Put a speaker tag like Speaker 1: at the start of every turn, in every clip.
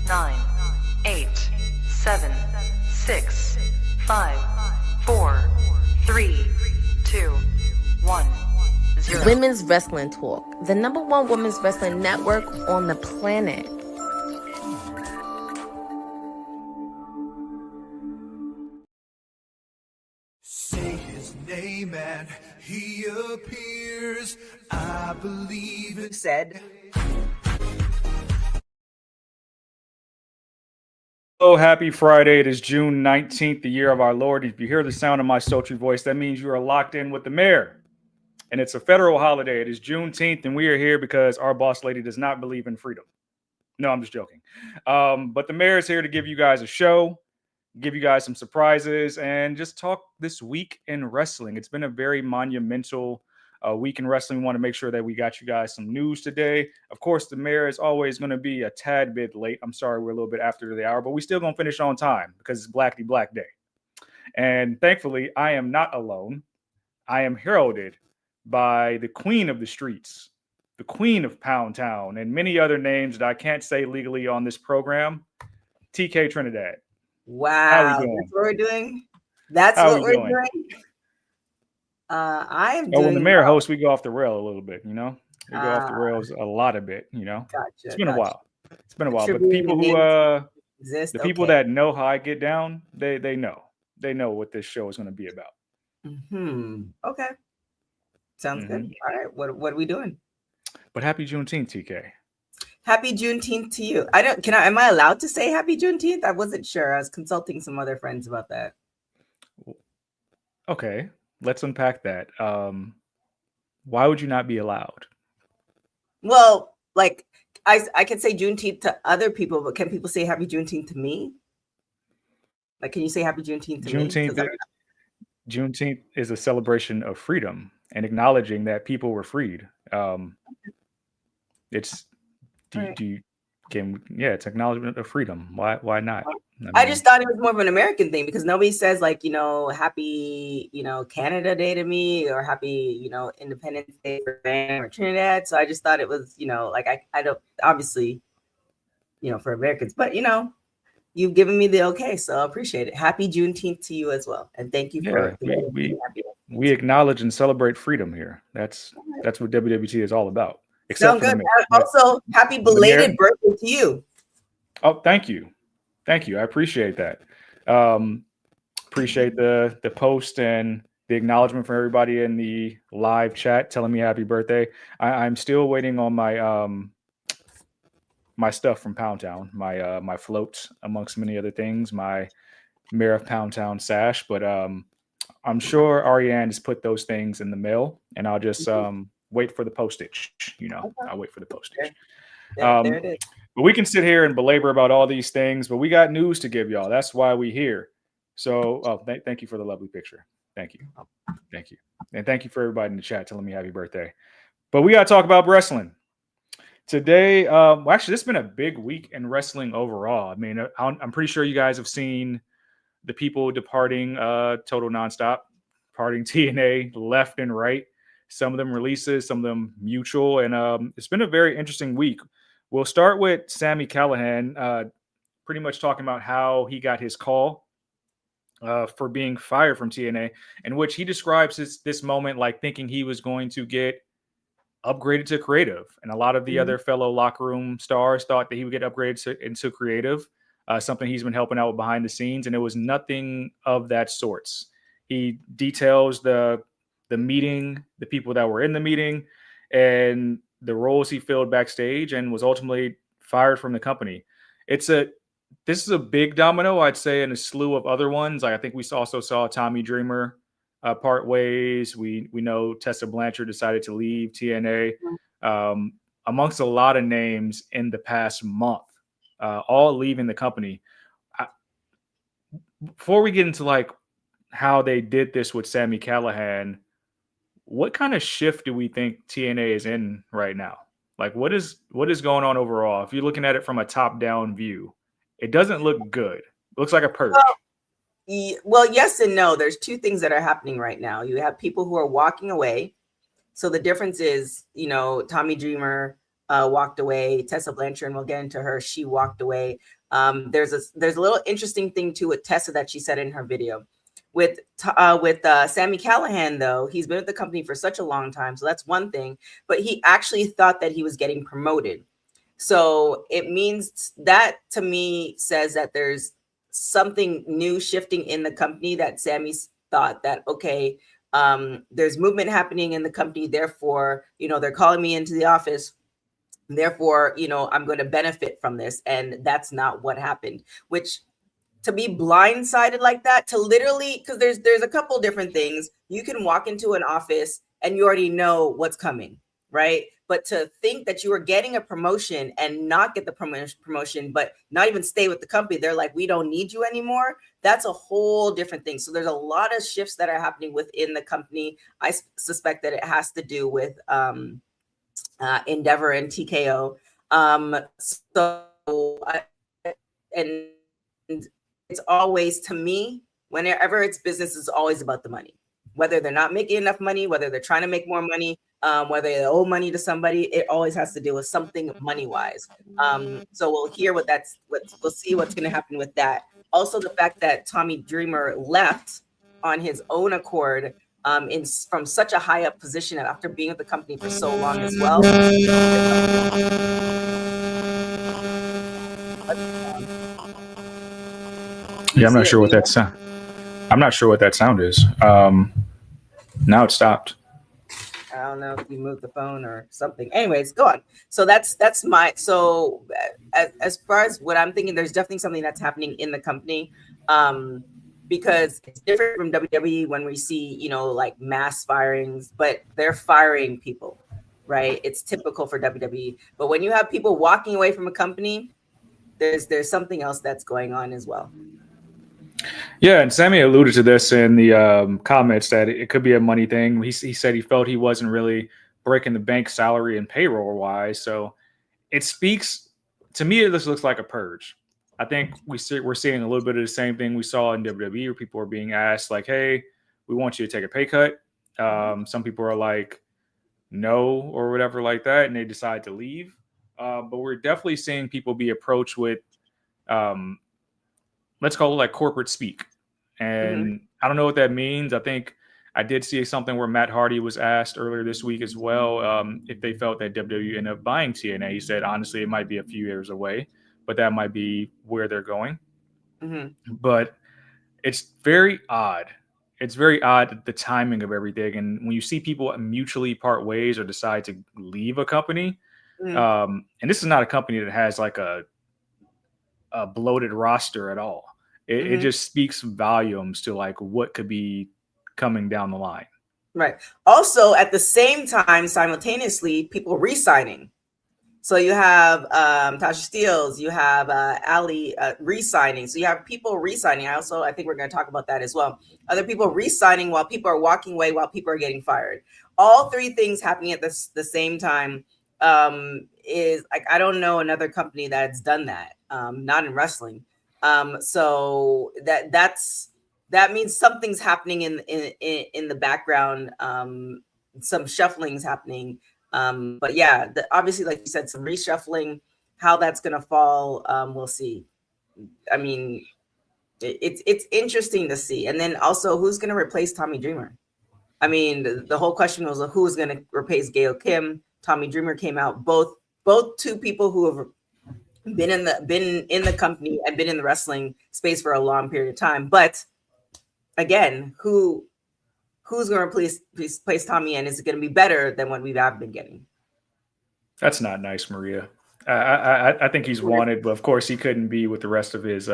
Speaker 1: 9, 8, 7, 6, 5, 4, 3, 2, 1, 0.
Speaker 2: Women's Wrestling Talk, the #1 women's wrestling network on the planet.
Speaker 3: Say his name and he appears. I believe it said.
Speaker 4: Hello, happy Friday. It is June 19th, the year of our Lord. If you hear the sound of my sultry voice, that means you are locked in with the mayor. And it's a federal holiday. It is Juneteenth, and we are here because our boss lady does not believe in freedom. No, I'm just joking. But the mayor is here to give you guys a show, give you guys some surprises, and just talk this week in wrestling. It's been a very monumental week in wrestling. We want to make sure that we got you guys some news today. Of course, the mayor is always going to be a tad bit late. I'm sorry we're a little bit after the hour, but we still going to finish on time because it's Blackity Black Day. And thankfully, I am not alone. I am heralded by the queen of the streets, the queen of Pound Town, and many other names that I can't say legally on this program, TK Trinidad.
Speaker 5: Wow, that's what we're doing. That's what we're doing. I am doing.
Speaker 4: When the mayor hosts, we go off the rail a little bit, you know. We go off the rails a lot of bit, you know.
Speaker 5: Gotcha,
Speaker 4: it's been a while. It's been a while. But the people who
Speaker 5: exist,
Speaker 4: people that know how I get down, they know. They know what this show is going to be about.
Speaker 5: Okay. Sounds good. All right. What are we doing?
Speaker 4: But happy Juneteenth, TK.
Speaker 5: Happy Juneteenth to you. Am I allowed to say happy Juneteenth? I wasn't sure. I was consulting some other friends about that.
Speaker 4: Okay. Let's unpack that. Why would you not be allowed?
Speaker 5: Well, like I can say Juneteenth to other people, but can people say happy Juneteenth to me? Like, can you say happy Juneteenth to me?
Speaker 4: Juneteenth is a celebration of freedom and acknowledging that people were freed. It's it's acknowledgement of freedom. Why not?
Speaker 5: I just thought it was more of an American thing because nobody says happy, Canada Day to me or happy, Independence Day for or Trinidad. So I just thought it was, I don't obviously, for Americans, but you've given me the okay, so I appreciate it. Happy Juneteenth to you as well, and thank you for.
Speaker 4: We acknowledge and celebrate freedom here. That's what WWT is all about.
Speaker 5: Except for also, happy belated birthday to you.
Speaker 4: Oh, thank you. I appreciate that. Appreciate the post and the acknowledgement from everybody in the live chat telling me happy birthday. I'm still waiting on my my stuff from Pound Town, my floats amongst many other things, my Mayor of Pound Town sash. But I'm sure Ariane has put those things in the mail, and I'll just wait for the postage. I'll wait for the postage.
Speaker 5: There it is.
Speaker 4: But we can sit here and belabor about all these things, but we got news to give y'all. That's why we here. So thank you for the lovely picture. Thank you. And thank you for everybody in the chat telling me happy birthday. But we got to talk about wrestling. Today, actually, this has been a big week in wrestling overall. I mean, I'm pretty sure you guys have seen the people departing Total Nonstop, departing TNA left and right. Some of them releases, some of them mutual. And it's been a very interesting week. We'll start with Sami Callihan, pretty much talking about how he got his call for being fired from TNA, in which he describes this moment like thinking he was going to get upgraded to creative. And a lot of the other fellow locker room stars thought that he would get upgraded into creative, something he's been helping out with behind the scenes. And it was nothing of that sorts. He details the meeting, the people that were in the meeting, and the roles he filled backstage, and was ultimately fired from the company. This is a big domino, I'd say, in a slew of other ones. I think we also saw Tommy Dreamer part ways. We know Tessa Blanchard decided to leave TNA, amongst a lot of names in the past month, all leaving the company. Before we get into how they did this with Sami Callihan, what kind of shift do we think TNA is in right now? What is going on overall? If you're looking at it from a top-down view, it doesn't look good. It looks like a purge.
Speaker 5: Well, yes and no. There's two things that are happening right now. You have people who are walking away. So the difference is, Tommy Dreamer walked away. Tessa Blanchard, and we'll get into her. She walked away. There's a little interesting thing too with Tessa that she said in her video. With Sami Callihan, though, he's been with the company for such a long time, so that's one thing. But he actually thought that he was getting promoted. So it means that, to me, says that there's something new shifting in the company, that Sami's thought that, okay, there's movement happening in the company. Therefore, they're calling me into the office. Therefore, I'm going to benefit from this. And that's not what happened, which, to be blindsided like that, to literally, because there's a couple different things. You can walk into an office and you already know what's coming, right? But to think that you are getting a promotion and not get the promotion, but not even stay with the company, they're like, we don't need you anymore. That's a whole different thing. So there's a lot of shifts that are happening within the company. I suspect that it has to do with Endeavor and TKO. And it's always, to me, whenever it's business, it's always about the money. Whether they're not making enough money, whether they're trying to make more money, whether they owe money to somebody, it always has to do with something money-wise. So we'll hear we'll see what's going to happen with that. Also, the fact that Tommy Dreamer left on his own accord from such a high up position after being with the company for so long as well.
Speaker 4: Yeah, I'm not sure what that sound. I'm not sure what that sound is. Now it stopped.
Speaker 5: I don't know if you moved the phone or something. Anyways, go on. So that's my, so as far as what I'm thinking, there's definitely something that's happening in the company, because it's different from WWE when we see, like mass firings, but they're firing people, right? It's typical for WWE. But when you have people walking away from a company, there's something else that's going on as well.
Speaker 4: Yeah, and Sami alluded to this in the comments that it could be a money thing. He said he felt he wasn't really breaking the bank salary and payroll wise. So it speaks to me. This looks like a purge. I think we're seeing a little bit of the same thing we saw in WWE, where people are being asked like, "Hey, we want you to take a pay cut." Some people are like, "No," or whatever like that, and they decide to leave. But we're definitely seeing people be approached with, let's call it like corporate speak. And I don't know what that means. I think I did see something where Matt Hardy was asked earlier this week as well, if they felt that WWE ended up buying TNA. He said, honestly, it might be a few years away, but that might be where they're going. But it's very odd. It's very odd, the timing of everything. And when you see people mutually part ways or decide to leave a company, and this is not a company that has like a bloated roster at all. It just speaks volumes to like what could be coming down the line.
Speaker 5: Right. Also, at the same time, simultaneously, people re-signing. So you have Tasha Steelz, you have Ali re-signing. So you have people re-signing. I think we're going to talk about that as well. Other people re-signing while people are walking away, while people are getting fired. All three things happening at the same time is like, I don't know another company that's done that. Not in wrestling. So that means something's happening in the background. Some shuffling's happening. But yeah, obviously, like you said, some reshuffling. How that's gonna fall, we'll see. I mean, it's interesting to see. And then also, who's gonna replace Tommy Dreamer? I mean, the whole question was who's gonna replace Gail Kim. Tommy Dreamer came out. Both two people who have been in the company and been in the wrestling space for a long period of time. But again, who's going to replace Tommy, and is it going to be better than what we've been getting?
Speaker 4: That's not nice, Maria. I think he's wanted, but of course he couldn't be with the rest of his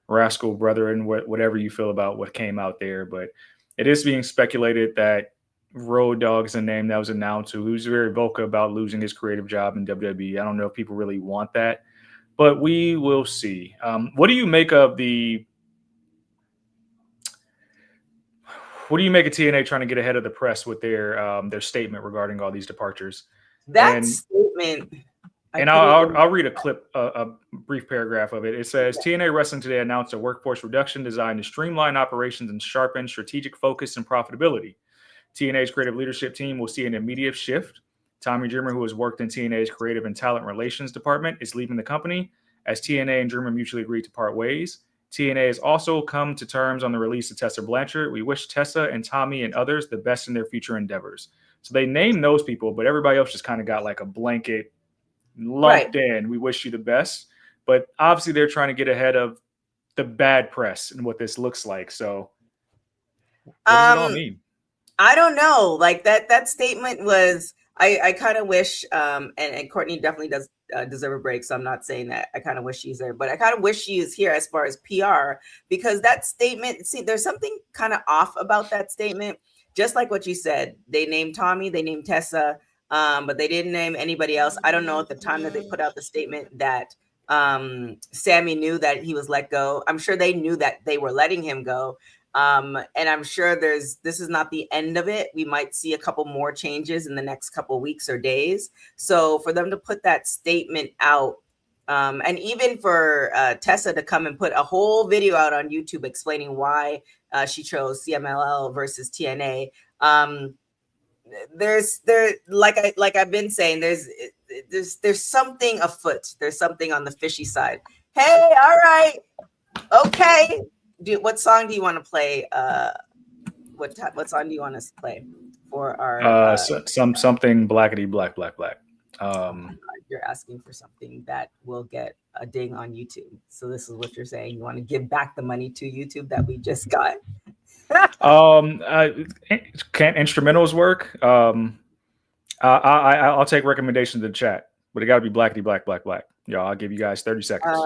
Speaker 4: rascal brother and whatever you feel about what came out there. But it is being speculated that Road Dogg's a name that was announced, who's very vocal about losing his creative job in WWE. I don't know if people really want that, but we will see. What do you make of TNA trying to get ahead of the press with their statement regarding all these departures?
Speaker 5: Statement.
Speaker 4: And I'll read a brief paragraph of it. It says, TNA Wrestling today announced a workforce reduction designed to streamline operations and sharpen strategic focus and profitability. TNA's creative leadership team will see an immediate shift Tommy Dreamer, who has worked in TNA's creative and talent relations department, is leaving the company as TNA and Dreamer mutually agreed to part ways. TNA has also come to terms on the release of Tessa Blanchard. We wish Tessa and Tommy and others the best in their future endeavors. So they named those people, but everybody else just kind of got like a blanket lumped in. We wish you the best. But obviously they're trying to get ahead of the bad press and what this looks like. So what does it all mean?
Speaker 5: I don't know. Like that statement was, I kind of wish, and Courtney definitely does deserve a break. So I'm not saying that I kind of wish she's there, but I kind of wish she is here as far as PR, because that statement, see, there's something kind of off about that statement. Just like what you said, they named Tommy, they named Tessa, but they didn't name anybody else. I don't know at the time that they put out the statement that Sami knew that he was let go. I'm sure they knew that they were letting him go. And I'm sure this is not the end of it. We might see a couple more changes in the next couple weeks or days. So for them to put that statement out, and even for Tessa to come and put a whole video out on YouTube explaining why she chose CMLL versus TNA, like I've been saying, there's something afoot. There's something on the fishy side. Hey, all right, okay. What song do you want to play? What song do you want us to play for our
Speaker 4: something blackety black?
Speaker 5: You're asking for something that will get a ding on YouTube. So this is what you're saying. You want to give back the money to YouTube that we just got.
Speaker 4: Can't instrumentals work? I'll take recommendations in the chat, but it got to be blackety black. Y'all, I'll give you guys 30 seconds.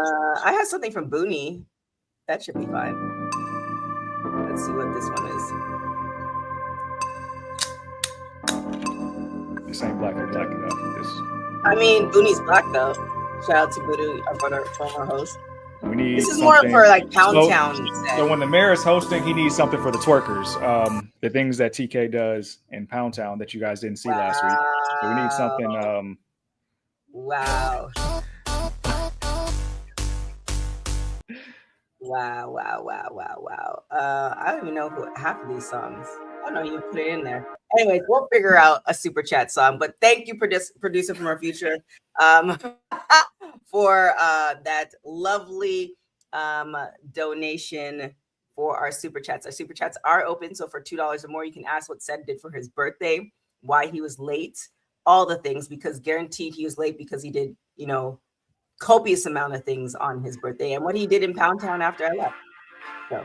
Speaker 5: I have something from Booney. That should be fine. Let's see what this one is.
Speaker 4: This ain't black enough.
Speaker 5: I mean, Booney's black though. Shout out to Booney, our former host.
Speaker 4: We need
Speaker 5: this is more for like Pound Town.
Speaker 4: So when the mayor is hosting, he needs something for the twerkers. The things that TK does in Pound Town that you guys didn't see last week. So we need something.
Speaker 5: Wow. I don't even know who half of these songs. I don't know, you put it in there. Anyways, we'll figure out a super chat song. But thank you, producer from our future, for that lovely donation for our super chats. Our super chats are open, so for $2 or more, you can ask what Ced did for his birthday, why he was late, all the things, because guaranteed he was late because he did, copious amount of things on his birthday and what he did in Pound Town after I left. So,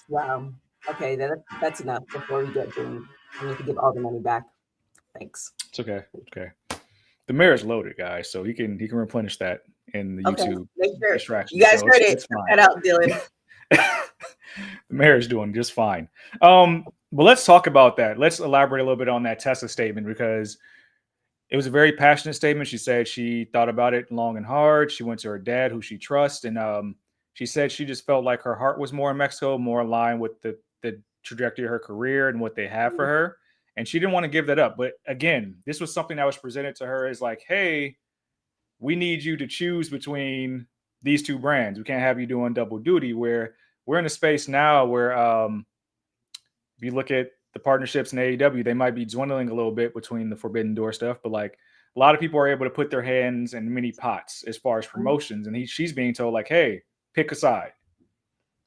Speaker 5: wow. Okay, that's enough before we get going. I need to give all the money back. Thanks.
Speaker 4: It's okay. The mayor's loaded, guys, so he can replenish that in the YouTube distraction.
Speaker 5: You guys heard it. Cut out, Dylan.
Speaker 4: The mayor's doing just fine. But let's talk about that. Let's elaborate a little bit on that Tessa statement, because it was a very passionate statement. She said she thought about it long and hard. She went to her dad, who she trusts, and she said she just felt like her heart was more in Mexico, more aligned with the trajectory of her career and what they have for her. And she didn't want to give that up. But again, this was something that was presented to her as like, hey, we need you to choose between these two brands. We can't have you doing double duty, where we're in a space now where if you look at the partnerships in AEW, they might be dwindling a little bit between the Forbidden Door stuff, but like a lot of people are able to put their hands in many pots as far as promotions. And she's being told like, hey, pick a side.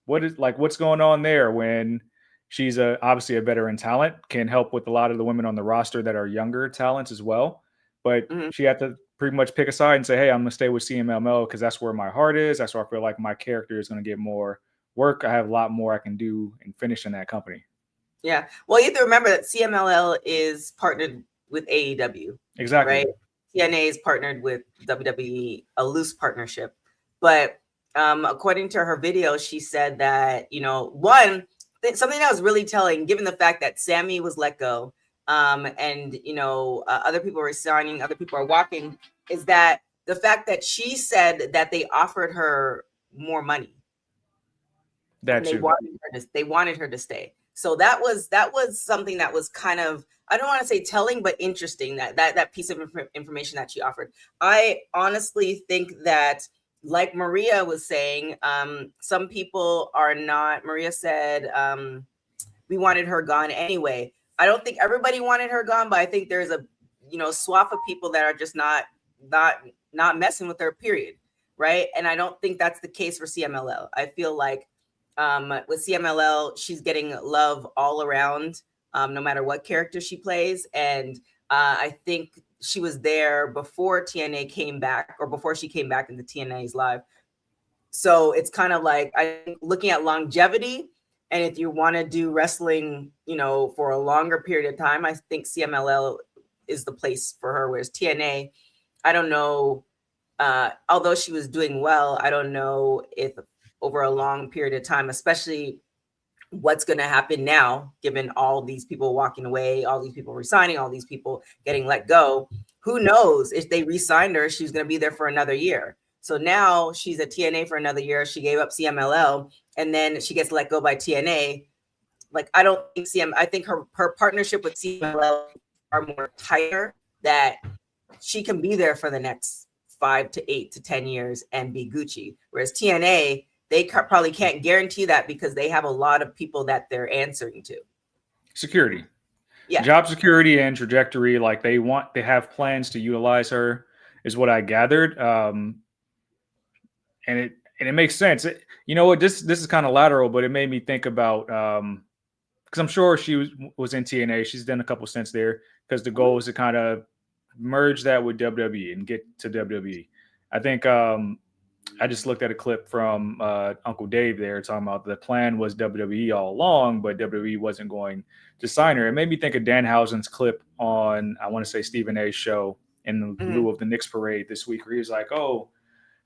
Speaker 4: What's going on there when she's obviously a veteran talent, can help with a lot of the women on the roster that are younger talents as well. But she had to pretty much pick a side and say, hey, I'm going to stay with CMLL because that's where my heart is. That's where I feel like my character is going to get more work. I have a lot more I can do and finish in that company.
Speaker 5: Yeah. Well, you have to remember that CMLL is partnered with AEW.
Speaker 4: Exactly.
Speaker 5: Right? TNA is partnered with WWE, a loose partnership. But according to her video, she said that, something that was really telling, given the fact that Sami was let go, and other people are resigning, other people are walking, is that the fact that she said that they offered her more money. They wanted her to stay. So that was something that was kind of, I don't want to say telling, but interesting, that piece of information that she offered. I honestly think that, like Maria was saying, some people are not. Maria said we wanted her gone anyway. I don't think everybody wanted her gone, but I think there's a swath of people that are just not messing with her, period. Right. And I don't think that's the case for CMLL. I feel like with CMLL, she's getting love all around, no matter what character she plays. And I think she was there before TNA came back, or before she came back into TNA's live. So it's kind of like, I think, looking at longevity. And if you want to do wrestling, for a longer period of time, I think CMLL is the place for her. Whereas TNA, I don't know. Although she was doing well, I don't know if over a long period of time, especially what's going to happen now, given all these people walking away, all these people resigning, all these people getting let go. Who knows if they re-signed her, she's going to be there for another year. So now she's at TNA for another year. She gave up CMLL, and then she gets let go by TNA. Like, I don't think I think her partnership with CMLL are more tighter, that she can be there for the next 5 to 8 to 10 years and be Gucci. Whereas TNA, they probably can't guarantee that, because they have a lot of people that they're answering to.
Speaker 4: Security.
Speaker 5: Yeah.
Speaker 4: Job security and trajectory. Like, they have plans to utilize her, is what I gathered. And it makes sense. You know what? This is kind of lateral, but it made me think about, because I'm sure she was in TNA. She's done a couple stints there, because the goal is to kind of merge that with WWE and get to WWE. I think I just looked at a clip from Uncle Dave there, talking about the plan was WWE all along, but WWE wasn't going to sign her. It made me think of Danhausen's clip on, I want to say, Stephen A's show in lieu of the Knicks parade this week, where he was like,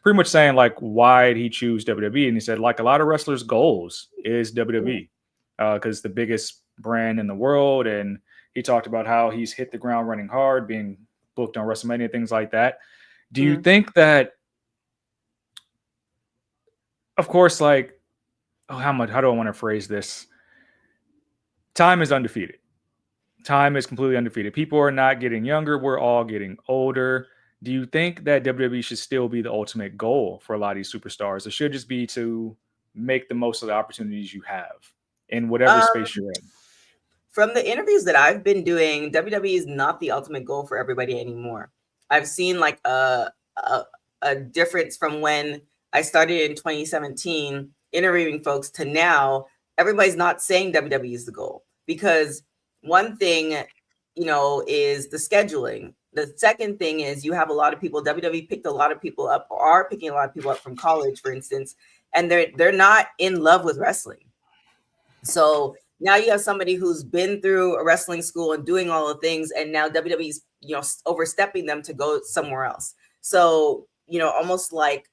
Speaker 4: pretty much saying, like, why did he choose WWE? And he said, like, a lot of wrestlers' goals is WWE, because the biggest brand in the world. And he talked about how he's hit the ground running hard, being booked on WrestleMania, things like that. Do you think that, of course, like, how do I want to phrase this? Time is undefeated. Time is completely undefeated. People are not getting younger. We're all getting older. Do you think that WWE should still be the ultimate goal for a lot of these superstars? It should just be to make the most of the opportunities you have in whatever space you're in.
Speaker 5: From the interviews that I've been doing, WWE is not the ultimate goal for everybody anymore. I've seen like a difference from when I started in 2017 interviewing folks to now. Everybody's not saying WWE is the goal, because one thing, is the scheduling. The second thing is you have a lot of people, WWE picked a lot of people up, or are picking a lot of people up from college, for instance, and they're not in love with wrestling. So now you have somebody who's been through a wrestling school and doing all the things, and now WWE's, overstepping them to go somewhere else. So, almost like,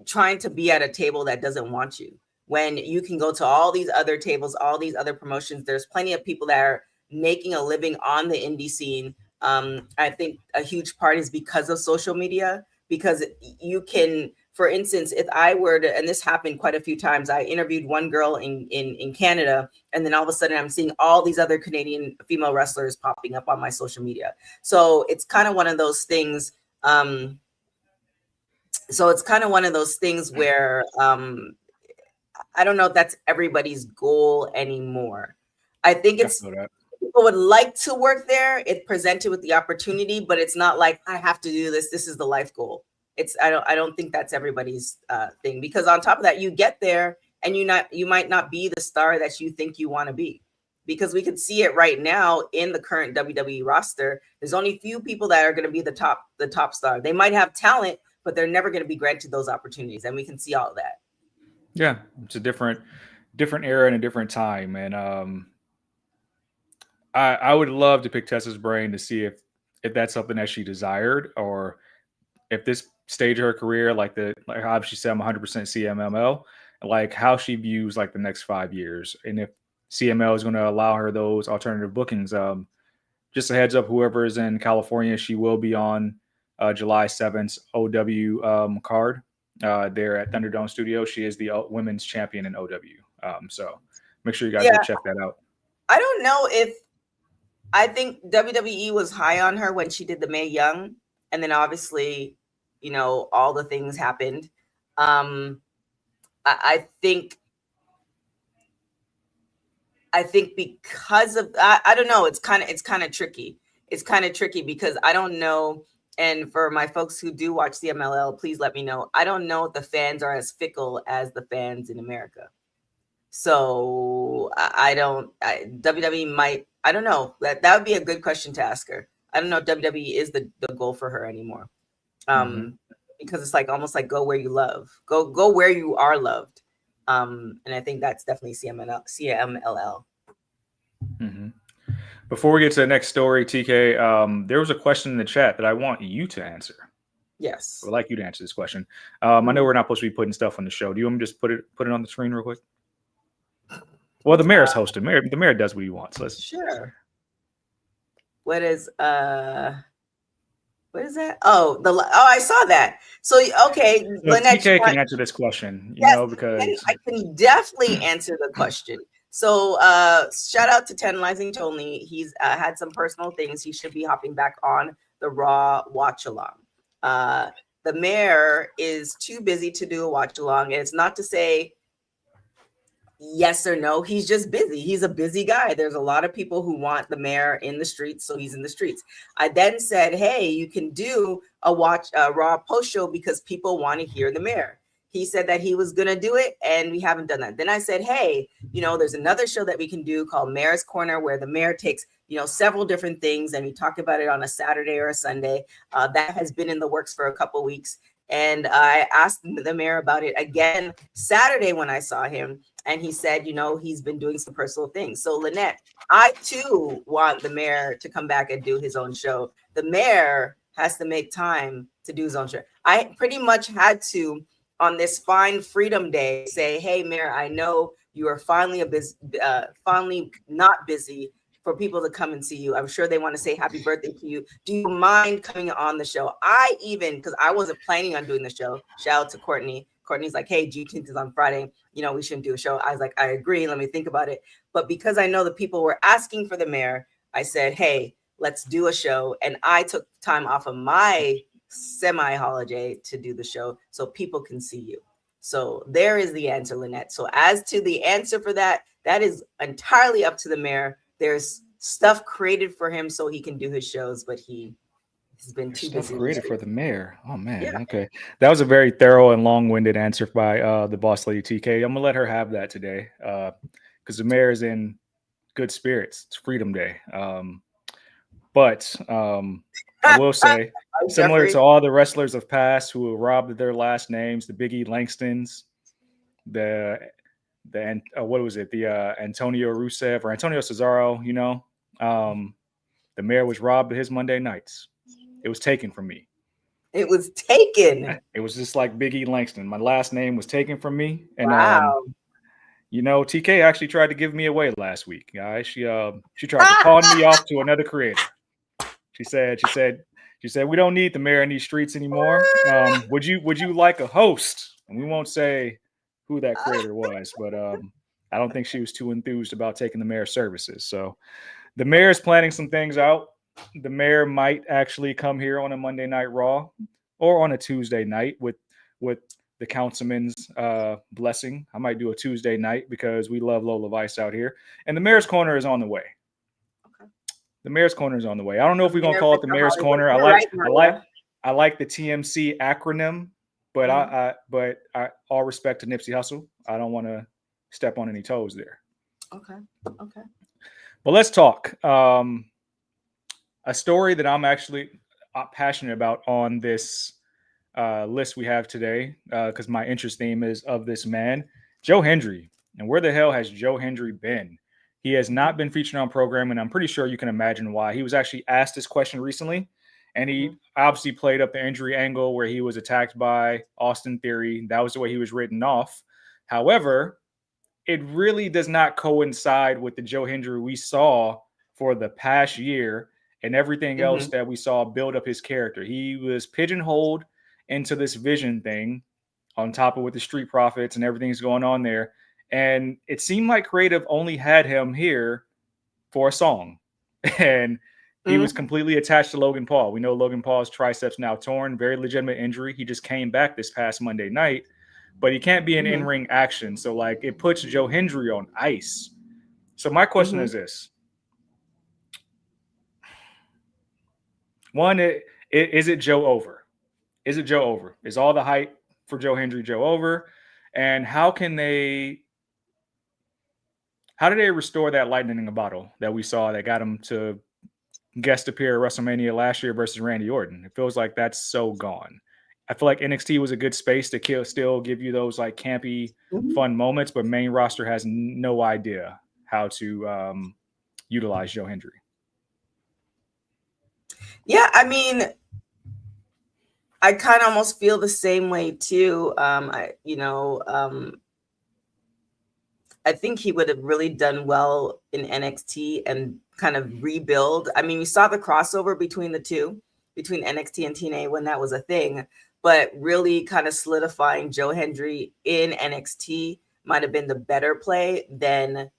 Speaker 5: trying to be at a table that doesn't want you, when you can go to all these other tables, all these other promotions. There's plenty of people that are making a living on the indie scene. I think a huge part is because of social media, because you can, for instance, if I were to, and this happened quite a few times, I interviewed one girl in Canada, and then all of a sudden I'm seeing all these other Canadian female wrestlers popping up on my social media. So it's kind of one of those things. Where I don't know if that's everybody's goal anymore. I think it's, people would like to work there. It's presented with the opportunity, but it's not like, I have to do this. This is the life goal. I don't think that's everybody's thing, because on top of that, you get there and you might not be the star that you think you want to be, because we can see it right now in the current WWE roster. There's only few people that are going to be the top star. They might have talent, but they're never going to be granted those opportunities. And we can see all of that.
Speaker 4: Yeah. It's a different era and a different time. And I would love to pick Tessa's brain to see if that's something that she desired, or if this stage of her career, like how she said, I'm 100% CMLL, like how she views like the next 5 years, and if CML is going to allow her those alternative bookings. Just a heads up, whoever is in California, she will be on July 7th OW card there at Thunderdome Studio. She is the women's champion in OW. So make sure you guys go check that out.
Speaker 5: I don't know if, I think WWE was high on her when she did the Mae Young, and then obviously, all the things happened. I think I think because of I don't know, it's kind of tricky. It's kind of tricky because I don't know. And for my folks who do watch CMLL, please let me know. I don't know if the fans are as fickle as the fans in America. So WWE might, I don't know. That would be a good question to ask her. I don't know if WWE is the goal for her anymore. Because it's like almost like go where you love. Go where you are loved. And I think that's definitely CMLL.
Speaker 4: Mm-hmm. Before we get to the next story, TK, there was a question in the chat that I want you to answer.
Speaker 5: Yes.
Speaker 4: I would like you to answer this question. I know we're not supposed to be putting stuff on the show. Do you want me to just put it on the screen real quick? Well, the mayor's hosting. The mayor does what he wants.
Speaker 5: Sure. What is that? Oh, I saw that. So okay,
Speaker 4: so
Speaker 5: Lynette,
Speaker 4: TK can answer this question, because
Speaker 5: I can definitely answer the question. So shout out to Tantalizing Tony. He's had some personal things. He should be hopping back on the Raw watch along. The mayor is too busy to do a watch along, and it's not to say yes or no. He's just busy. He's a busy guy. There's a lot of people who want the mayor in the streets, so he's in the streets. I then said, hey, you can do a Raw post show because people want to hear the mayor. He said that he was going to do it, and we haven't done that. Then I said, hey, there's another show that we can do called Mayor's Corner, where the mayor takes, several different things, and we talk about it on a Saturday or a Sunday. That has been in the works for a couple weeks. And I asked the mayor about it again Saturday when I saw him. And he said, he's been doing some personal things. So Lynette, I too want the mayor to come back and do his own show. The mayor has to make time to do his own show. I pretty much had to, on this fine Freedom Day, say, hey, mayor, I know you are finally finally not busy for people to come and see you. I'm sure they want to say happy birthday to you. Do you mind coming on the show? Because I wasn't planning on doing the show. Shout out to Courtney. Courtney's like, hey, Juneteenth is on Friday. We shouldn't do a show. I was like, I agree. Let me think about it. But because I know the people were asking for the mayor, I said, hey, let's do a show. And I took time off of my semi-holiday to do the show so people can see you. So there is the answer, Lynette. So as to the answer for that is entirely up to the mayor. There's stuff created for him so he can do his shows, but he's been too busy.
Speaker 4: Created for the mayor. Oh man.
Speaker 5: Yeah.
Speaker 4: Okay. That was a very thorough and long-winded answer by the boss lady TK. I'm gonna let her have that today. Because the mayor is in good spirits. It's Freedom Day. But I will say, similar to all the wrestlers of past who were robbed of their last names, the Biggie Langstons, what was it? The Antonio Rusev or Antonio Cesaro, the mayor was robbed of his Monday nights. It was taken from me.
Speaker 5: It was taken.
Speaker 4: It was just like Biggie Langston. My last name was taken from me. And
Speaker 5: wow.
Speaker 4: TK actually tried to give me away last week, guys. She tried to pawn me off to another creator. She said, we don't need the mayor in these streets anymore. Would you like a host? And we won't say who that creator was, but I don't think she was too enthused about taking the mayor's services. So the mayor's planning some things out. The mayor might actually come here on a Monday Night Raw or on a Tuesday night with the councilman's blessing. I might do a Tuesday night because we love Lola Vice out here. And the mayor's corner is on the way. Okay. The mayor's corner is on the way. I don't know if we're gonna call it the mayor's corner. I like the TMC acronym, but I all respect to Nipsey Hussle. I don't want to step on any toes there.
Speaker 5: Okay.
Speaker 4: Well, let's talk. A story that I'm actually passionate about on this list we have today, because my interest theme is of this man, Joe Hendry. And where the hell has Joe Hendry been? He has not been featured on program, and I'm pretty sure you can imagine why. He was actually asked this question recently, and he obviously played up the injury angle where he was attacked by Austin Theory. That was the way he was written off. However, it really does not coincide with the Joe Hendry we saw for the past year and everything else that we saw build up his character. He was pigeonholed into this vision thing on top of with the Street Profits and everything's going on there. And it seemed like creative only had him here for a song. And he was completely attached to Logan Paul. We know Logan Paul's triceps now torn, very legitimate injury. He just came back this past Monday night, but he can't be in in-ring action. So like it puts Joe Hendry on ice. So my question is this. One, is it Joe over? Is it Joe over? Is all the hype for Joe Hendry Joe over? And how do they restore that lightning in a bottle that we saw that got him to guest appear at WrestleMania last year versus Randy Orton? It feels like that's so gone. I feel like NXT was a good space to still give you those like campy, fun moments, but main roster has no idea how to utilize Joe Hendry.
Speaker 5: Yeah, I mean, I kind of almost feel the same way too. I think he would have really done well in NXT and kind of rebuild. I mean, we saw the crossover between the two, between NXT and TNA when that was a thing, but really kind of solidifying Joe Hendry in NXT might have been the better play than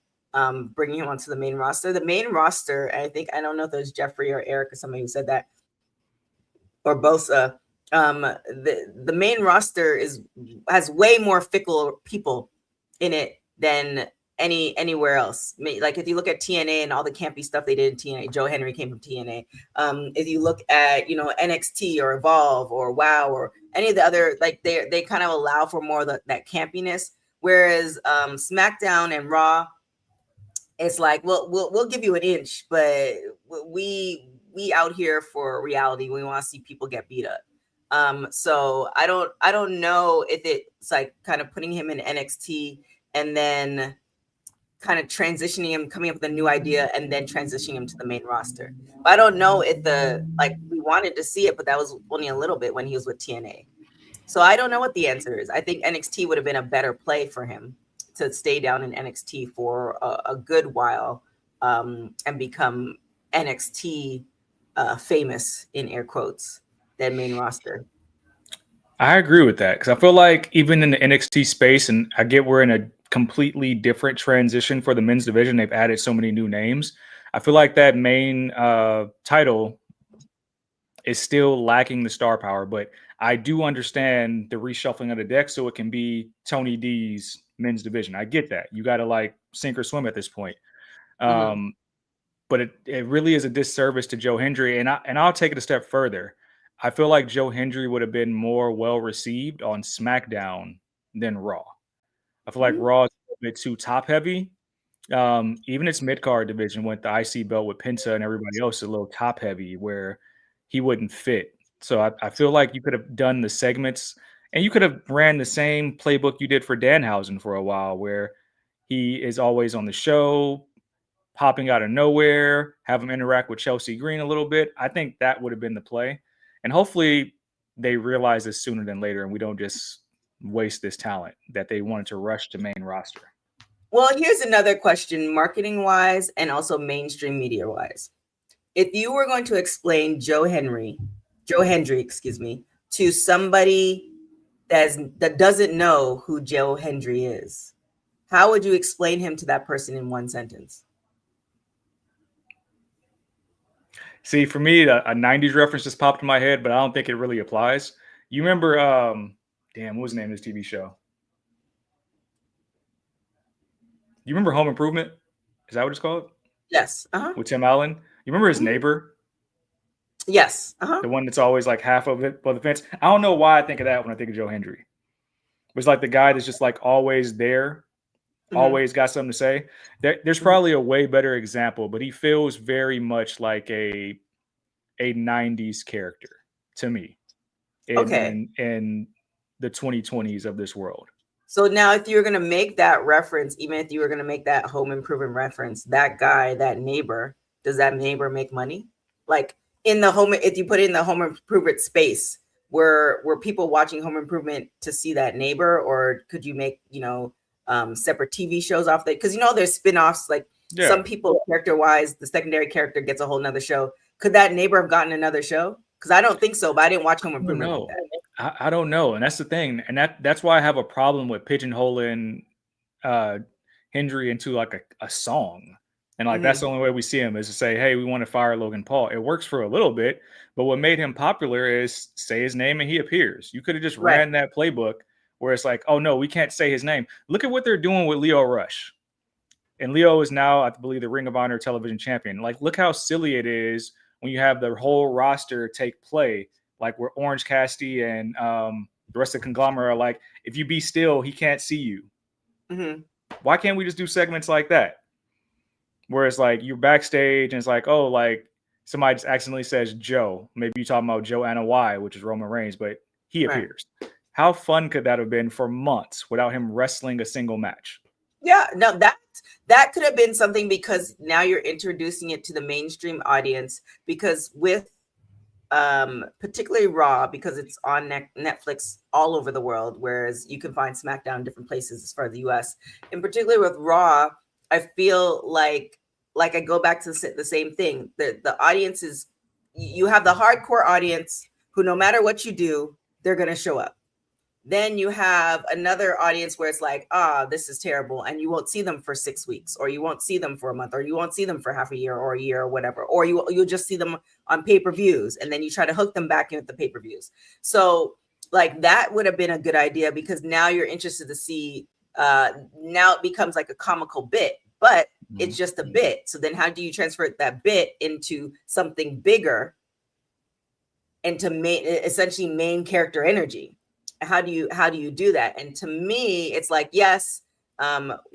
Speaker 5: bringing him onto the main roster. The main roster, I don't know if it was Jeffrey or Eric or somebody who said that, or both. The main roster has way more fickle people in it than anywhere else. Like if you look at TNA and all the campy stuff they did in TNA, Joe Hendry came from TNA. If you look at NXT or Evolve or WoW or any of the other, like they kind of allow for more of that campiness. Whereas SmackDown and Raw, it's like we'll give you an inch, but we out here for reality. We want to see people get beat up. So I don't know if it's like kind of putting him in NXT and then kind of transitioning him, coming up with a new idea and then transitioning him to the main roster. But I don't know if we wanted to see it, but that was only a little bit when he was with TNA. So I don't know what the answer is. I think NXT would have been a better play for him to stay down in NXT for a good while and become NXT famous in air quotes than main roster.
Speaker 4: I agree with that because I feel like even in the NXT space, and I get we're in a completely different transition for the men's division. They've added so many new names. I feel like that main title is still lacking the star power, but I do understand the reshuffling of the deck so it can be Tony D's men's division. I get that. You got to like sink or swim at this point. But it really is a disservice to Joe Hendry. And I'll take it a step further. I feel like Joe Hendry would have been more well-received on SmackDown than Raw. I feel like Raw is a bit too top-heavy. Even its mid-card division went the IC belt with Penta and everybody else a little top-heavy where he wouldn't fit. So I feel like you could have done the segments and you could have ran the same playbook you did for Danhausen for a while where he is always on the show, popping out of nowhere, have him interact with Chelsea Green a little bit. I think that would have been the play. And hopefully they realize this sooner than later and we don't just waste this talent that they wanted to rush to main roster.
Speaker 5: Well, here's another question, marketing-wise and also mainstream media-wise. If you were going to explain Joe Hendry, to somebody that doesn't know who Joe Hendry is, how would you explain him to that person in one sentence?
Speaker 4: See, for me, a 90s reference just popped in my head, but I don't think it really applies. You remember, what was the name of this TV show? You remember Home Improvement? Is that what it's called?
Speaker 5: Yes.
Speaker 4: With Tim Allen? You remember his neighbor?
Speaker 5: Yes.
Speaker 4: The one that's always like half of it by the fence. I don't know why I think of that when I think of Joe Hendry. It was like the guy that's just like always there, always got something to say. There's probably a way better example, but he feels very much like a 90s character to me in the 2020s of this world.
Speaker 5: So now if you're going to make that reference, even if you were going to make that Home Improvement reference, that guy, that neighbor, does that neighbor make money? Like in the home, if you put it in the Home Improvement space, were people watching Home Improvement to see that neighbor, or could you make, separate TV shows off that? Because, there's spinoffs, like some people character wise, the secondary character gets a whole nother show. Could that neighbor have gotten another show? Because I don't think so, but I didn't watch Home Improvement.
Speaker 4: No, I don't know. And that's the thing. And that's why I have a problem with pigeonholing Hendry into like a song. And like, that's the only way we see him is to say, hey, we want to fire Logan Paul. It works for a little bit, but what made him popular is say his name and he appears. You could have just ran that playbook where it's like, oh no, we can't say his name. Look at what they're doing with Leo Rush. And Leo is now, I believe, the Ring of Honor television champion. Like, look how silly it is when you have the whole roster take play, like where Orange Cassidy and the rest of the conglomerate are like, if you be still, he can't see you.
Speaker 5: Mm-hmm.
Speaker 4: Why can't we just do segments like that? Where it's like you're backstage and it's like, oh, like somebody just accidentally says Joe. Maybe you're talking about Joe Anoa'i, which is Roman Reigns, but he appears. How fun could that have been for months without him wrestling a single match?
Speaker 5: Yeah, no, that could have been something, because now you're introducing it to the mainstream audience, because with particularly Raw, because it's on Netflix all over the world, whereas you can find SmackDown in different places as far as the US. And particularly with Raw, I feel like I go back to the same thing. The audience is, you have the hardcore audience who, no matter what you do, they're going to show up. Then you have another audience where it's like, this is terrible. And you won't see them for 6 weeks, or you won't see them for a month, or you won't see them for half a year or a year or whatever. Or you'll just see them on pay-per-views, and then you try to hook them back in with the pay-per-views. So like that would have been a good idea, because now you're interested to see, now it becomes like a comical bit, but it's just a bit. So then how do you transfer that bit into something bigger, into essentially main character energy? How do you do that? And to me, it's like, yes,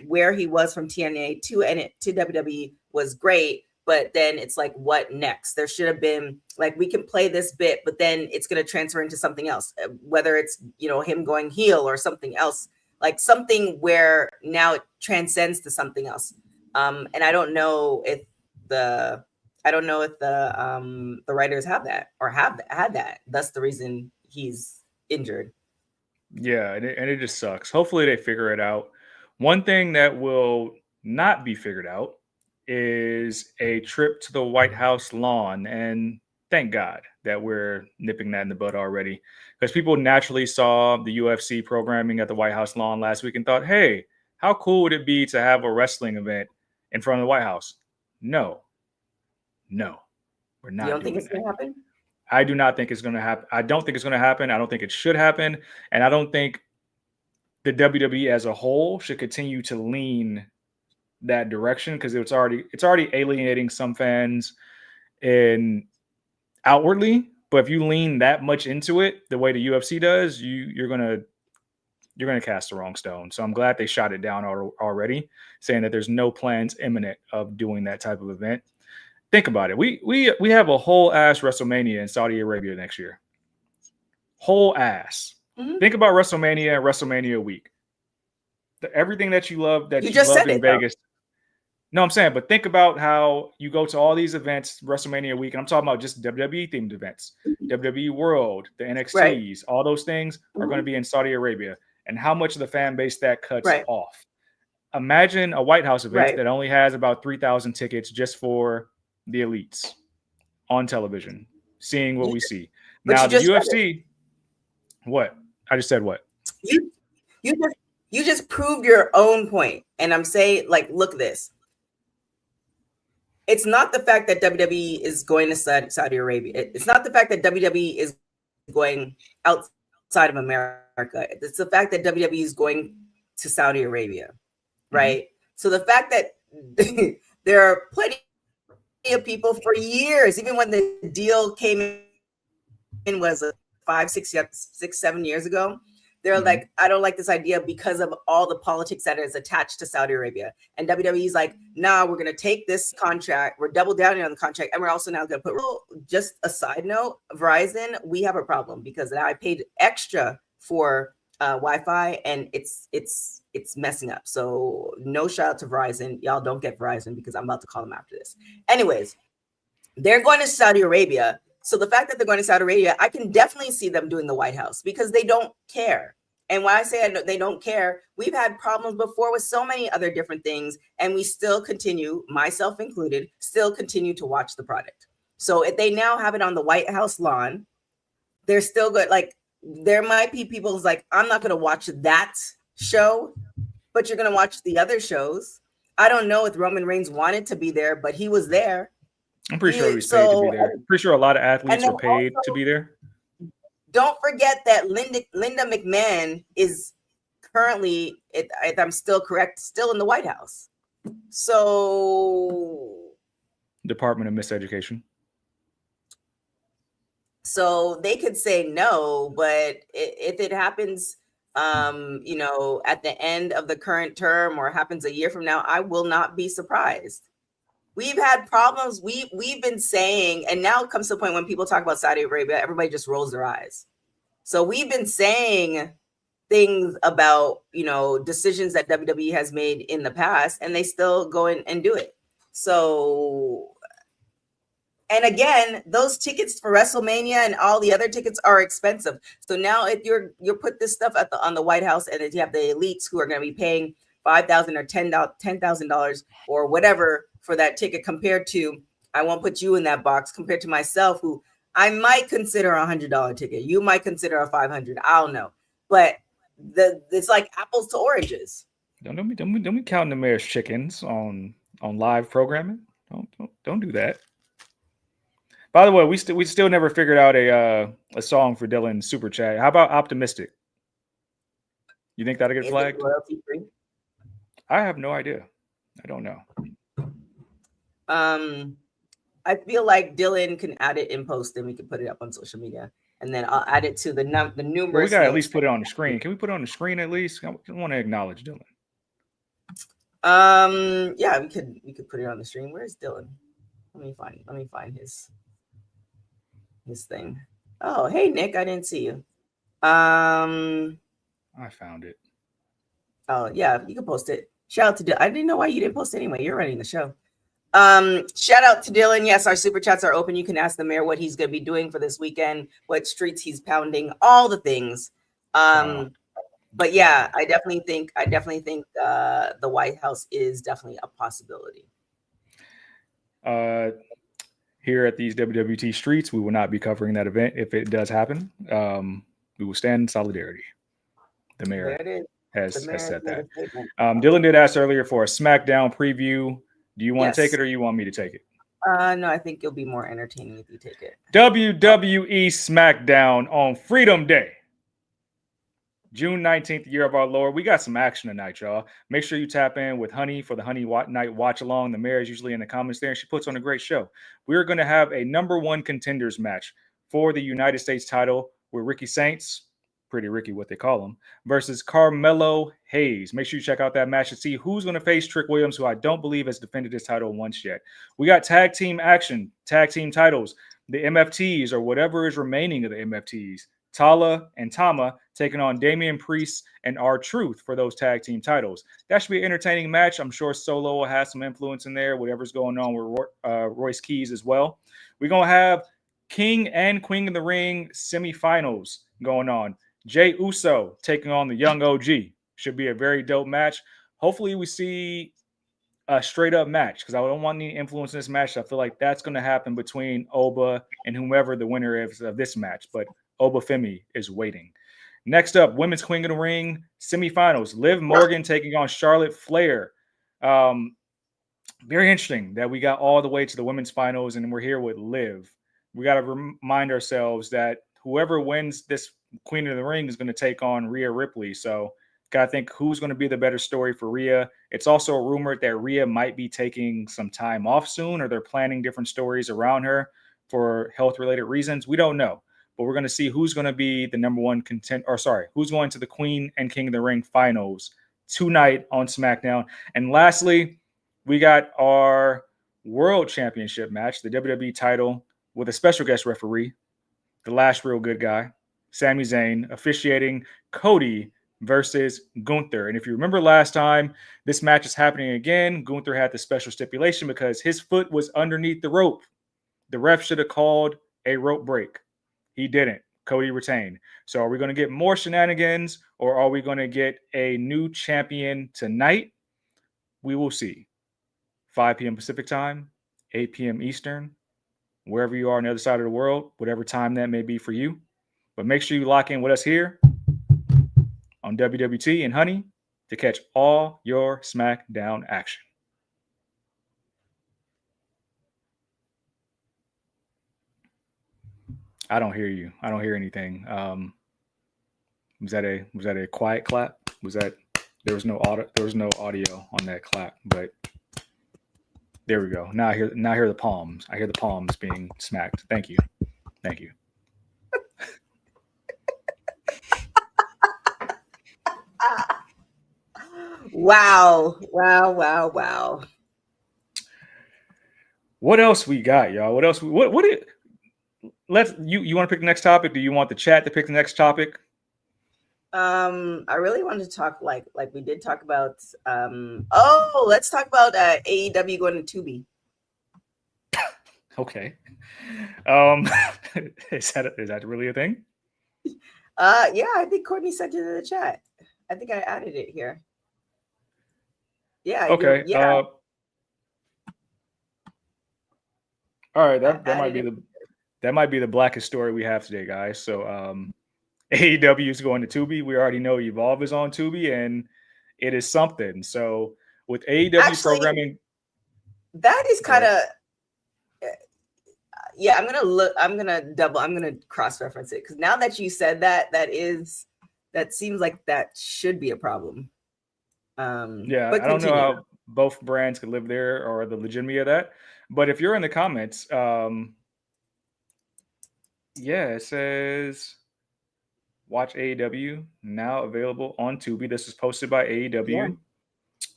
Speaker 5: where he was from TNA to WWE was great, but then it's like, what next? There should have been like, we can play this bit, but then it's going to transfer into something else, whether it's, him going heel or something else, like something where now it transcends to something else. And I don't know if the writers have that or had that. That's the reason he's injured.
Speaker 4: Yeah, and it just sucks. Hopefully they figure it out. One thing that will not be figured out is a trip to the White House lawn. And thank God that we're nipping that in the bud already, because people naturally saw the UFC programming at the White House lawn last week and thought, hey, how cool would it be to have a wrestling event in front of the White House? No, we're not.
Speaker 5: You don't think it's going to happen?
Speaker 4: I do not think it's going to happen. I don't think it's going to happen. I don't think it should happen. And I don't think the WWE as a whole should continue to lean that direction, because it's already alienating some fans in outwardly. But if you lean that much into it, the way the UFC does, you're gonna cast the wrong stone. So I'm glad they shot it down already, saying that there's no plans imminent of doing that type of event. Think about it. We have a whole ass WrestleMania in Saudi Arabia next year. Whole ass. Mm-hmm. Think about WrestleMania and WrestleMania week. Everything that you love, that you just loved in Vegas. Though. No, I'm saying, but think about how you go to all these events, WrestleMania week, and I'm talking about just WWE themed events, WWE World, the NXTs, all those things are going to be in Saudi Arabia, and how much of the fan base that cuts off. Imagine a White House event that only has about 3,000 tickets just for the elites on television, seeing what we see. Now the UFC, what? I just said what?
Speaker 5: You just proved your own point. And I'm saying, like, look at this. It's not the fact that WWE is going to Saudi Arabia. It's not the fact that WWE is going outside of America. It's the fact that WWE is going to Saudi Arabia, right? Mm-hmm. So the fact that there are plenty of people for years, even when the deal came in, was 5, 6, 7 years ago, they're like, I don't like this idea because of all the politics that is attached to Saudi Arabia. And WWE's like, nah, we're going to take this contract. We're double downing on the contract. And we're also now going to put, just a side note, Verizon, we have a problem because now I paid extra for Wi-Fi and it's messing up. So no shout out to Verizon. Y'all don't get Verizon because I'm about to call them after this. Anyways, they're going to Saudi Arabia. So the fact that they're going to Saudi Arabia, I can definitely see them doing the White House because they don't care. And when I say they don't care, we've had problems before with so many other different things, and we still continue, myself included, still continue to watch the product. So if they now have it on the White House lawn, they're still good. Like, there might be people who's like, I'm not going to watch that show, but you're going to watch the other shows. I don't know if Roman Reigns wanted to be there, but he was there.
Speaker 4: I'm pretty sure he was paid to be there. I'm pretty sure a lot of athletes were paid to be there.
Speaker 5: Don't forget that Linda McMahon is currently, if I'm still correct, still in the White House. So
Speaker 4: Department of Miseducation.
Speaker 5: So they could say no, but if it happens, you know, at the end of the current term or happens a year from now, I will not be surprised. We've had problems. We've been saying, and now it comes to the point when people talk about Saudi Arabia, everybody just rolls their eyes. So we've been saying things about, you know, decisions that WWE has made in the past, and they still go in and do it. So, and again, those tickets for WrestleMania and all the other tickets are expensive. So now if you're put this stuff at on the White House, and then you have the elites who are going to be paying $5,000 or $10,000 or whatever for that ticket, compared to, I won't put you in that box, compared to myself, who I might consider $100 ticket. You might consider a $500. I don't know, but it's like apples to oranges.
Speaker 4: Don't be counting the mayor's chickens on live programming. Don't do that. By the way, we still never figured out a song for Dylan's super chat. How about Optimistic? You think that'll get flagged?
Speaker 5: Royalty free?
Speaker 4: I have no idea. I don't know.
Speaker 5: I feel like Dylan can add it in post, and we can put it up on social media, and then I'll add it to the numerous.
Speaker 4: Well, we gotta at least put it on the screen. Can we put it on the screen at least? I want to acknowledge Dylan.
Speaker 5: Yeah, we could put it on the screen. Where's Dylan? Let me find his thing. Oh, hey Nick, I didn't see you.
Speaker 4: I found it.
Speaker 5: Oh yeah, you can post it. Shout out to Dylan. I didn't know why you didn't post it anyway. You're running the show. Shout out to Dylan. Yes, our super chats are open. You can ask the mayor what he's going to be doing for this weekend, what streets he's pounding, all the things. But yeah, I definitely think the White House is definitely a possibility.
Speaker 4: Here at these WWT streets, we will not be covering that event if it does happen. We will stand in solidarity. The mayor has said that. Dylan did ask earlier for a SmackDown preview. Do you want to take it, or you want me to take it?
Speaker 5: No, I think it'll be more entertaining if you take it.
Speaker 4: WWE SmackDown on Freedom Day, June 19th, year of our Lord. We got some action tonight, y'all. Make sure you tap in with Honey for the Honey Night Watch Along. The mayor is usually in the comments there, and she puts on a great show. We're going to have a number one contenders match for the United States title with Ricky Saints, Pretty Ricky, what they call him, versus Carmelo Hayes. Make sure you check out that match to see who's going to face Trick Williams, who I don't believe has defended his title once yet. We got tag team action, tag team titles, the MFTs or whatever is remaining of the MFTs. Tala and Tama taking on Damian Priest and R-Truth for those tag team titles. That should be an entertaining match. I'm sure Solo will have some influence in there, whatever's going on with Royce Keys as well. We're going to have King and Queen of the Ring semifinals going on. Jey Uso taking on the young OG. Should be a very dope match. Hopefully we see a straight up match, because I don't want any influence in this match. I feel like that's going to happen between Oba and whomever the winner is of this match. But Oba Femi is waiting. Next up, Women's Queen of the Ring semifinals. Liv Morgan taking on Charlotte Flair. Very interesting that we got all the way to the women's finals, and we're here with Liv. We got to remind ourselves that whoever wins this Queen of the Ring is going to take on Rhea Ripley. So got to think who's going to be the better story for Rhea. It's also rumored that Rhea might be taking some time off soon, or they're planning different stories around her for health-related reasons. We don't know. But we're going to see who's going to be the number one who's going to the Queen and King of the Ring finals tonight on SmackDown. And lastly, we got our World Championship match, the WWE title, with a special guest referee, the last real good guy, Sami Zayn, officiating Cody versus Gunther. And if you remember last time, this match is happening again. Gunther had the special stipulation because his foot was underneath the rope. The ref should have called a rope break. He didn't. Cody retained. So are we going to get more shenanigans, or are we going to get a new champion tonight? We will see. 5 p.m. Pacific time, 8 p.m. Eastern, wherever you are on the other side of the world, whatever time that may be for you. But make sure you lock in with us here on WWT and Honey to catch all your SmackDown action. I don't hear you. I don't hear anything. Was that a quiet clap? There was no audio on that clap, but There we go. Now I hear the palms. I hear the palms being smacked. Thank you. Thank you.
Speaker 5: Wow.
Speaker 4: What else we got, y'all? What else? What it? Let's you want to pick the next topic? Do you want the chat to pick the next topic?
Speaker 5: I really wanted to talk like we did talk about. Let's talk about AEW going to Tubi.
Speaker 4: Okay. Is that really a thing?
Speaker 5: Yeah, I think Courtney sent it in the chat. I think I added it here. Yeah.
Speaker 4: Okay.
Speaker 5: Yeah.
Speaker 4: All right. That might be the blackest story we have today, guys. So AEW is going to Tubi. We already know Evolve is on Tubi, and it is something. So with AEW programming,
Speaker 5: that is kind of. Yeah, I'm gonna cross-reference it because now that you said that seems like that should be a problem.
Speaker 4: Yeah, I don't know how both brands could live there or the legitimacy of that. But if you're in the comments, it says watch AEW now available on Tubi. This is posted by AEW.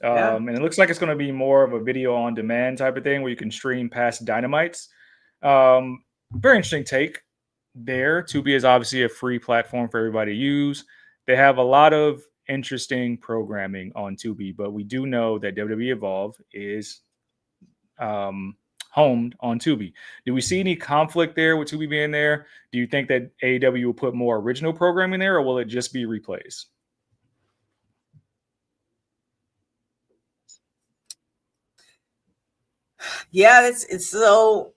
Speaker 5: Yeah.
Speaker 4: And it looks like it's going to be more of a video on demand type of thing where you can stream past Dynamites. Very interesting take there. Tubi is obviously a free platform for everybody to use. They have a lot of interesting programming on Tubi, but we do know that WWE Evolve is homed on Tubi. Do we see any conflict there with Tubi being there? Do you think that AEW will put more original programming there, or will it just be replays?
Speaker 5: Yeah, it's so.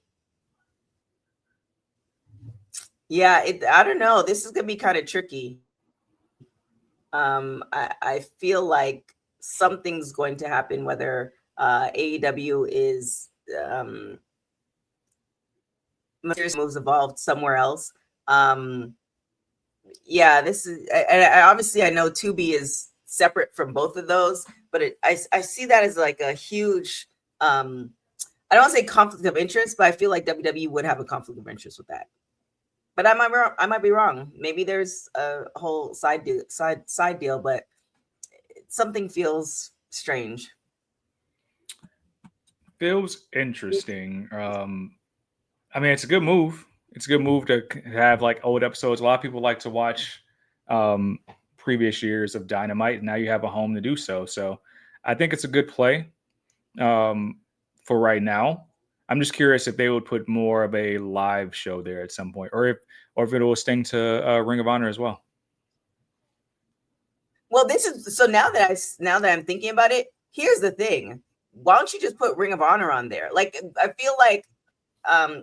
Speaker 5: Yeah, I don't know. This is gonna be kind of tricky. I feel like something's going to happen, whether AEW is moves evolved somewhere else. Yeah, this is, and obviously I know Tubi is separate from both of those, but I see that as like a huge. I don't want to say conflict of interest, but I feel like WWE would have a conflict of interest with that. But I might be wrong. Maybe there's a whole side deal, but something feels strange.
Speaker 4: Feels interesting. I mean, it's a good move. It's a good move to have like old episodes. A lot of people like to watch previous years of Dynamite. Now you have a home to do so. So I think it's a good play for right now. I'm just curious if they would put more of a live show there at some point, or if it will sting to Ring of Honor as well.
Speaker 5: Well, this is so now that I'm thinking about it, here's the thing. Why don't you just put Ring of Honor on there? Like, I feel like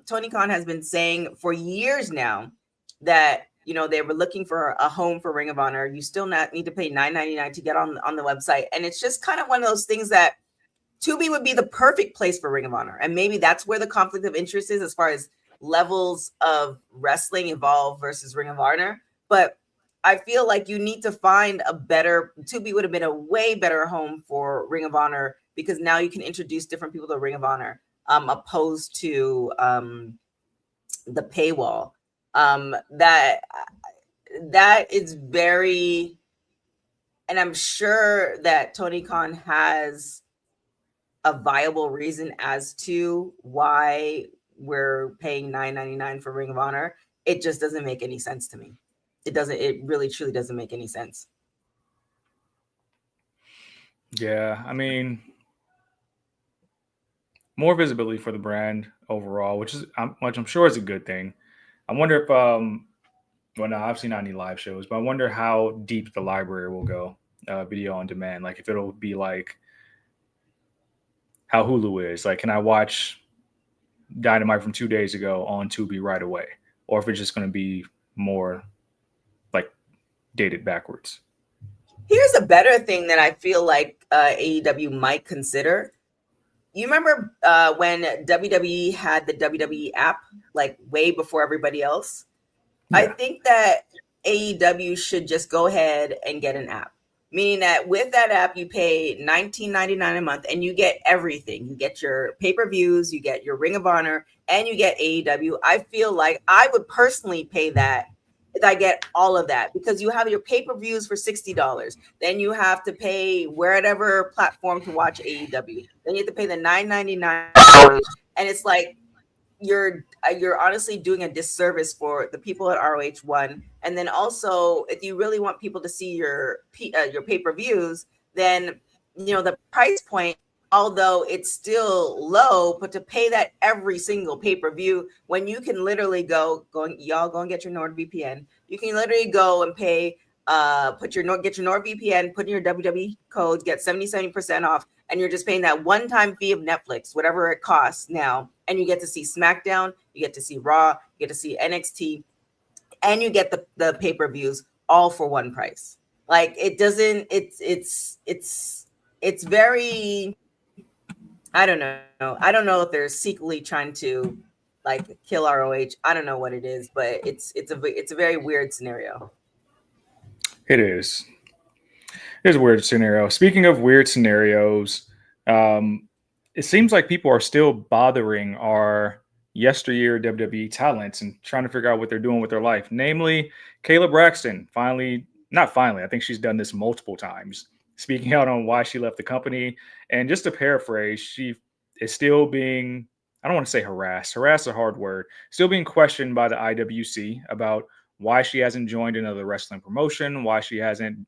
Speaker 5: Tony Khan has been saying for years now that, you know, they were looking for a home for Ring of Honor. You still need to pay $9.99 to get on the website. And it's just kind of one of those things that Tubi would be the perfect place for Ring of Honor. And maybe that's where the conflict of interest is as far as levels of wrestling Evolve versus Ring of Honor. But I feel like you need to find a better, Tubi would have been a way better home for Ring of Honor, because now you can introduce different people to Ring of Honor, opposed to the paywall. That is very, and I'm sure that Tony Khan has a viable reason as to why we're paying $9.99 for Ring of Honor. It just doesn't make any sense to me. It really truly doesn't make any sense.
Speaker 4: Yeah, I mean, more visibility for the brand overall, which I'm sure is a good thing. I wonder if well, no, obviously not any live shows, but I wonder how deep the library will go, video on demand. Like if it'll be like how Hulu is. Like, can I watch Dynamite from 2 days ago on Tubi right away? Or if it's just going to be more like dated backwards.
Speaker 5: Here's a better thing that I feel like AEW might consider. You remember when WWE had the WWE app, like way before everybody else? Yeah. I think that AEW should just go ahead and get an app. Meaning that with that app, you pay $19.99 a month and you get everything. You get your pay-per-views, you get your Ring of Honor, and you get AEW. I feel like I would personally pay that if I get all of that, because you have your pay-per-views for $60. Then you have to pay wherever platform to watch AEW. Then you have to pay the $9.99. And it's like, you're honestly doing a disservice for the people at ROH One. And then also, if you really want people to see your pay-per-views, then the price point, although it's still low, but to pay that every single pay-per-view, when you can literally go and get your NordVPN. You can literally go and pay, get your NordVPN, put in your WWE code, get 70% off, and you're just paying that one-time fee of Netflix, whatever it costs now, and you get to see SmackDown, you get to see Raw, you get to see NXT, and you get the pay-per-views all for one price. Like, it doesn't, it's very, I don't know. I don't know if they're secretly trying to like kill ROH. I don't know what it is, but it's a very weird scenario.
Speaker 4: It is. It's a weird scenario. Speaking of weird scenarios, it seems like people are still bothering our yesteryear WWE talents and trying to figure out what they're doing with their life. Namely, Kayla Braxton not finally, I think she's done this multiple times, speaking out on why she left the company. And just to paraphrase, she is still being, I don't want to say harassed. Harass is a hard word. Still being questioned by the IWC about why she hasn't joined another wrestling promotion, why she hasn't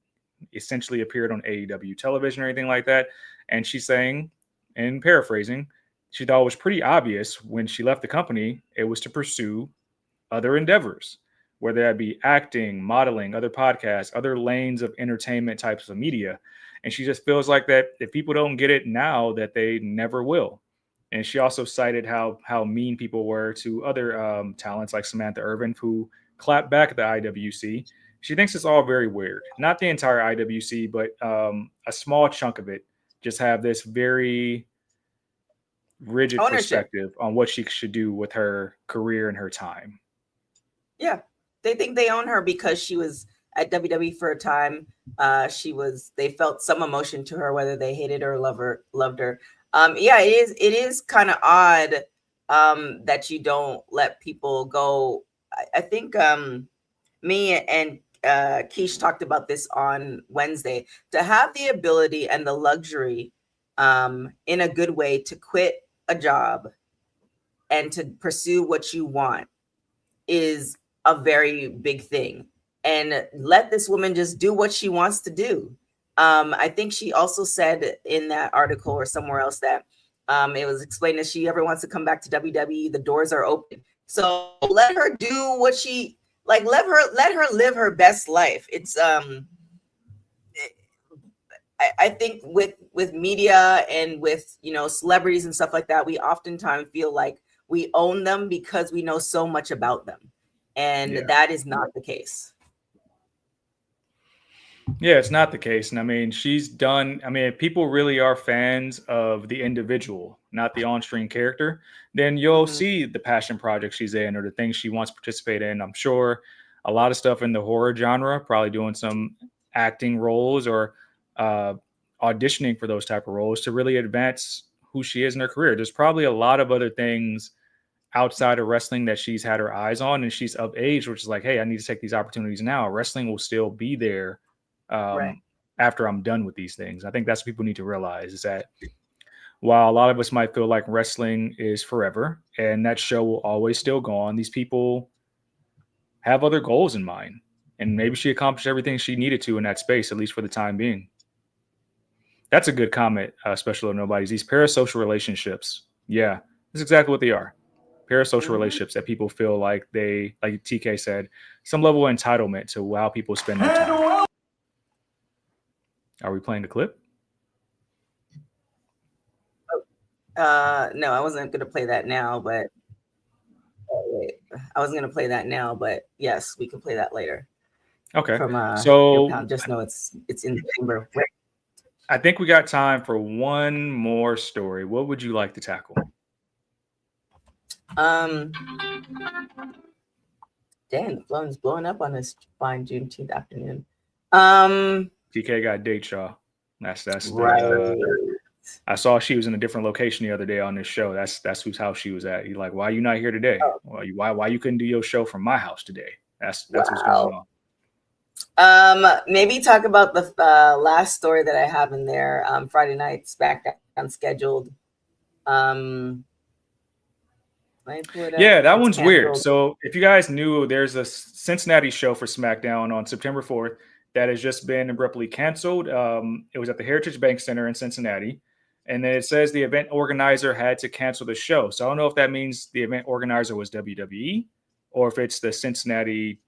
Speaker 4: essentially appeared on AEW television or anything like that. And she's saying, and paraphrasing, she thought it was pretty obvious when she left the company, it was to pursue other endeavors, whether that be acting, modeling, other podcasts, other lanes of entertainment types of media. And she just feels like that if people don't get it now, that they never will. And she also cited how mean people were to other talents like Samantha Irvin, who clapped back at the IWC. She thinks it's all very weird. Not the entire IWC, but a small chunk of it just have this very rigid perspective on what she should do with her career and her time.
Speaker 5: Yeah, they think they own her because she was at WWE for a time. They felt some emotion to her, whether they hated her or loved her. It is kind of odd that you don't let people go. I think me and Keish talked about this on Wednesday, to have the ability and the luxury in a good way to quit a job and to pursue what you want is a very big thing. And let this woman just do what she wants to do. I think she also said in that article or somewhere else that it was explained that she ever wants to come back to WWE, the doors are open. So let her do what she like. Let her live her best life. It's I think with media and with celebrities and stuff like that, we oftentimes feel like we own them because we know so much about them, and that is not the case.
Speaker 4: Yeah, it's not the case. And I mean, if people really are fans of the individual, not the on-screen character, then you'll see the passion project she's in or the things she wants to participate in. I'm sure a lot of stuff in the horror genre, probably doing some acting roles or auditioning for those type of roles to really advance who she is in her career. There's probably a lot of other things outside of wrestling that she's had her eyes on, and she's of age, which is like, hey, I need to take these opportunities now. Wrestling will still be there after I'm done with these things. I think that's what people need to realize, is that while a lot of us might feel like wrestling is forever and that show will always still go on, these people have other goals in mind. And maybe she accomplished everything she needed to in that space, at least for the time being. That's a good comment, Special Nobody's. These parasocial relationships. Yeah, that's exactly what they are. Parasocial relationships that people feel like they, like TK said, some level of entitlement to how people spend their time. Are we playing the clip?
Speaker 5: No, I wasn't going to play that now, but yes, we can play that later.
Speaker 4: Okay.
Speaker 5: So just know it's in the chamber.
Speaker 4: I think we got time for one more story. What would you like to tackle?
Speaker 5: Damn, the phone's blowing up on this fine Juneteenth afternoon.
Speaker 4: TK got dates, y'all. That's
Speaker 5: Right.
Speaker 4: I saw she was in a different location the other day on this show. That's whose house she was at. He's like, why are you not here today?
Speaker 5: Oh.
Speaker 4: Well, why you couldn't do your show from my house today? That's what's
Speaker 5: Wow.
Speaker 4: going on.
Speaker 5: Maybe talk about the last story that I have in there. Friday night SmackDown scheduled.
Speaker 4: Yeah, that one's weird. So if you guys knew, there's a Cincinnati show for SmackDown on September 4th that has just been abruptly canceled. It was at the Heritage Bank Center in Cincinnati. And then it says the event organizer had to cancel the show. So I don't know if that means the event organizer was WWE or if it's the Cincinnati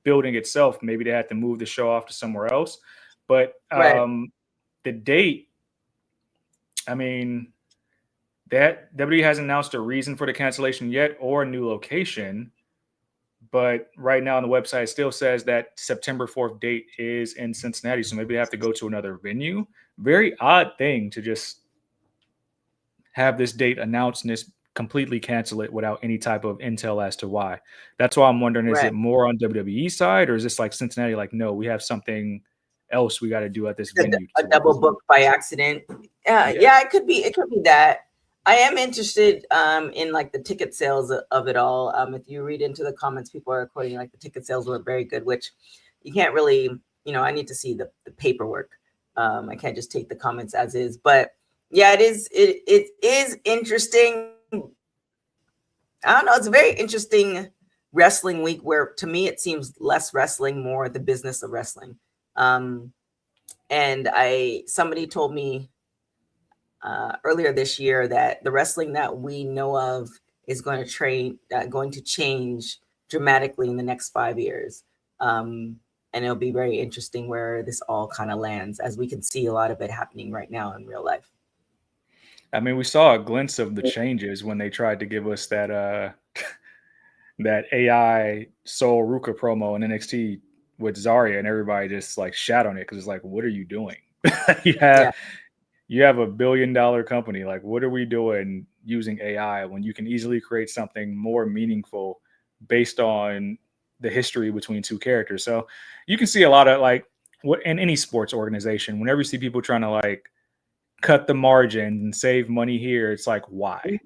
Speaker 4: building itself. Maybe they had to move the show off to somewhere else. But the date, I mean, that WWE hasn't announced a reason for the cancellation yet or a new location. But right now on the website, it still says that September 4th date is in Cincinnati. So maybe they have to go to another venue. Very odd thing to just have this date announced and just completely cancel it without any type of intel as to why. That's why I'm wondering, is it more on WWE side or is this like Cincinnati? Like, no, we have something else we got to do at this venue.
Speaker 5: A double book by accident. Yeah, it could be that. I am interested in like the ticket sales of it all. If you read into the comments, people are quoting like the ticket sales were very good, which you can't really, I need to see the paperwork. I can't just take the comments as is, but yeah, it is interesting. I don't know. It's a very interesting wrestling week where to me, it seems less wrestling, more the business of wrestling. And somebody told me earlier this year that the wrestling that we know of is going to change dramatically in the next 5 years. And it'll be very interesting where this all kind of lands, as we can see a lot of it happening right now in real life.
Speaker 4: I mean, we saw a glimpse of the changes when they tried to give us that that AI Soul Ruka promo in NXT with Zarya, and everybody just like shat on it because it's like, what are you doing? You have $1 billion company. Like, what are we doing using AI when you can easily create something more meaningful based on the history between two characters? So you can see a lot of like what in any sports organization, whenever you see people trying to like cut the margin and save money here, it's like, why?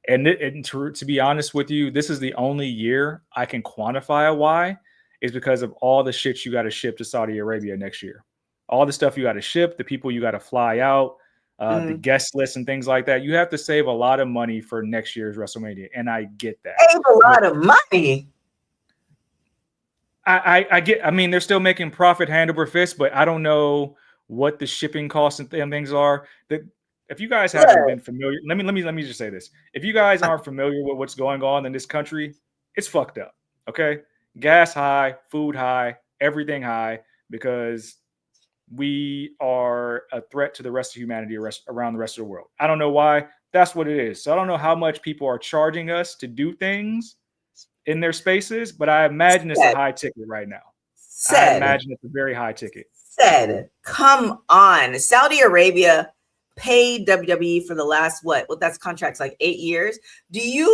Speaker 4: And to be honest with you, this is the only year I can quantify a why, is because of all the shit you got to ship to Saudi Arabia next year. All the stuff you got to ship, the people you got to fly out, the guest list and things like that. You have to save a lot of money for next year's WrestleMania, and I get that.
Speaker 5: Save a lot of money.
Speaker 4: I get. I mean, they're still making profit hand over fist, but I don't know what the shipping costs and things are. If you guys haven't been familiar, let me just say this: if you guys aren't familiar with what's going on in this country, it's fucked up. Okay, gas high, food high, everything high, because we are a threat to the rest of humanity around the rest of the world. I don't know why. That's what it is. So I don't know how much people are charging us to do things in their spaces, but I imagine it's a high ticket right now. I imagine it's a very high ticket.
Speaker 5: Come on. Saudi Arabia paid WWE for the last, that's contracts like 8 years. Do you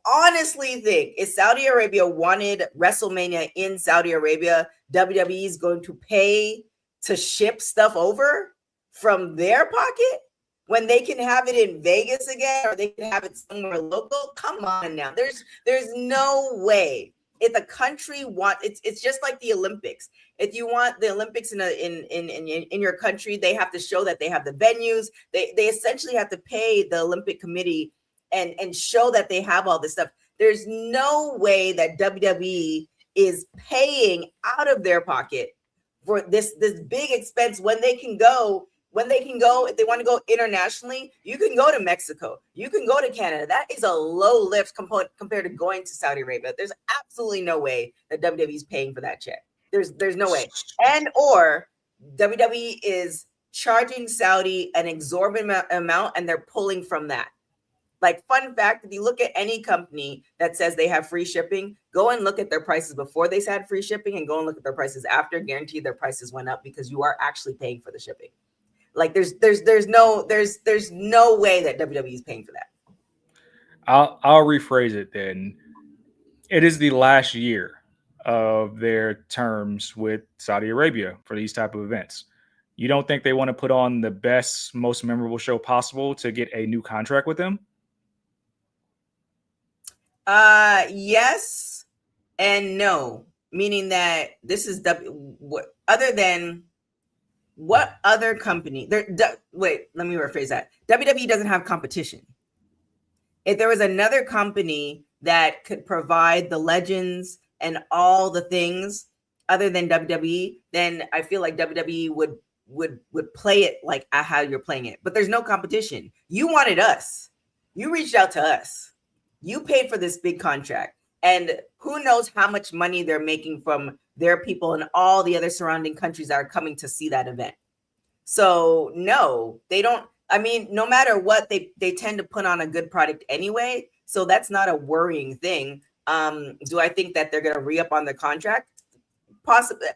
Speaker 5: honestly think if Saudi Arabia wanted WrestleMania in Saudi Arabia, WWE is going to pay to ship stuff over from their pocket when they can have it in Vegas again, or they can have it somewhere local? Come on now. There's no way. If a country it's just like the Olympics. If you want the Olympics in your country, they have to show that they have the venues. They essentially have to pay the Olympic Committee and show that they have all this stuff. There's no way that WWE is paying out of their pocket for this big expense when they can go. If they want to go internationally, you can go to Mexico. You can go to Canada. That is a low lift compared to going to Saudi Arabia. There's absolutely no way that WWE is paying for that check. There's no way. And or WWE is charging Saudi an exorbitant amount and they're pulling from that. Like, fun fact, if you look at any company that says they have free shipping, go and look at their prices before they had free shipping and go and look at their prices after. Guarantee their prices went up because you are actually paying for the shipping. Like, there's no way that WWE is paying for that.
Speaker 4: I'll rephrase it then. It is the last year of their terms with Saudi Arabia for these type of events. You don't think they want to put on the best, most memorable show possible to get a new contract with them?
Speaker 5: Yes and no, meaning that this is what other company wait, let me rephrase that. WWE doesn't have competition. If there was another company that could provide the legends and all the things other than WWE, then I feel like WWE would play it like how you're playing it. But there's no competition. You wanted us. You reached out to us. You paid for this big contract. And who knows how much money they're making from their people and all the other surrounding countries that are coming to see that event. So no, they don't. I mean, no matter what, they tend to put on a good product anyway. So that's not a worrying thing. Do I think that they're going to re-up on the contract? Possibly.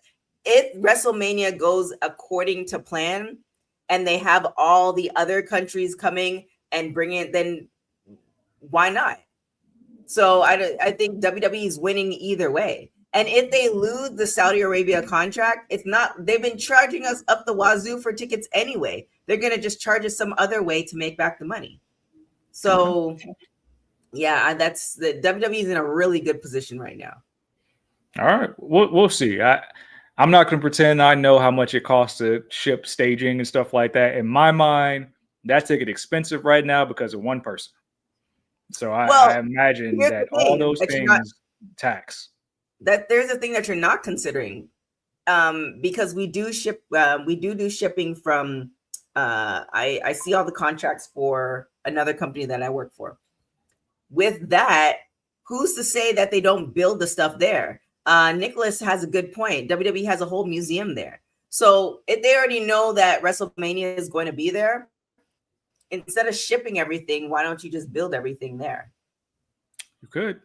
Speaker 5: If WrestleMania goes according to plan and they have all the other countries coming and bring it, then why not? So I think WWE is winning either way. And if they lose the Saudi Arabia contract, it's not, they've been charging us up the wazoo for tickets anyway. They're going to just charge us some other way to make back the money. So yeah, that's the WWE is in a really good position right now.
Speaker 4: All right, we'll see. I'm not going to pretend I know how much it costs to ship staging and stuff like that. In my mind, that ticket expensive right now because of one person. So I imagine that all those things tax.
Speaker 5: That there's a thing that you're not considering, because we do ship, we do shipping from. I see all the contracts for another company that I work for. With that, who's to say that they don't build the stuff there? Nicholas has a good point. WWE has a whole museum there. So if they already know that WrestleMania is going to be there, instead of shipping everything, why don't you just build everything there?
Speaker 4: You could,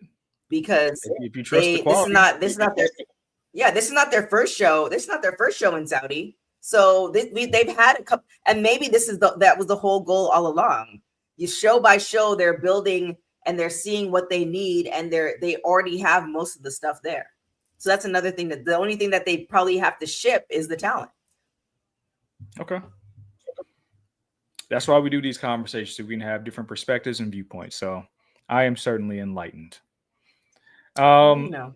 Speaker 5: because
Speaker 4: if you trust the quality.
Speaker 5: This is not their first show. This is not their first show in Saudi. So they've had a couple, and maybe that was the whole goal all along. You show by show, they're building and they're seeing what they need, and they already have most of the stuff there. So that's another thing, that the only thing that they probably have to ship is the talent.
Speaker 4: Okay. That's why we do these conversations, so we can have different perspectives and viewpoints. So I am certainly enlightened.
Speaker 5: No.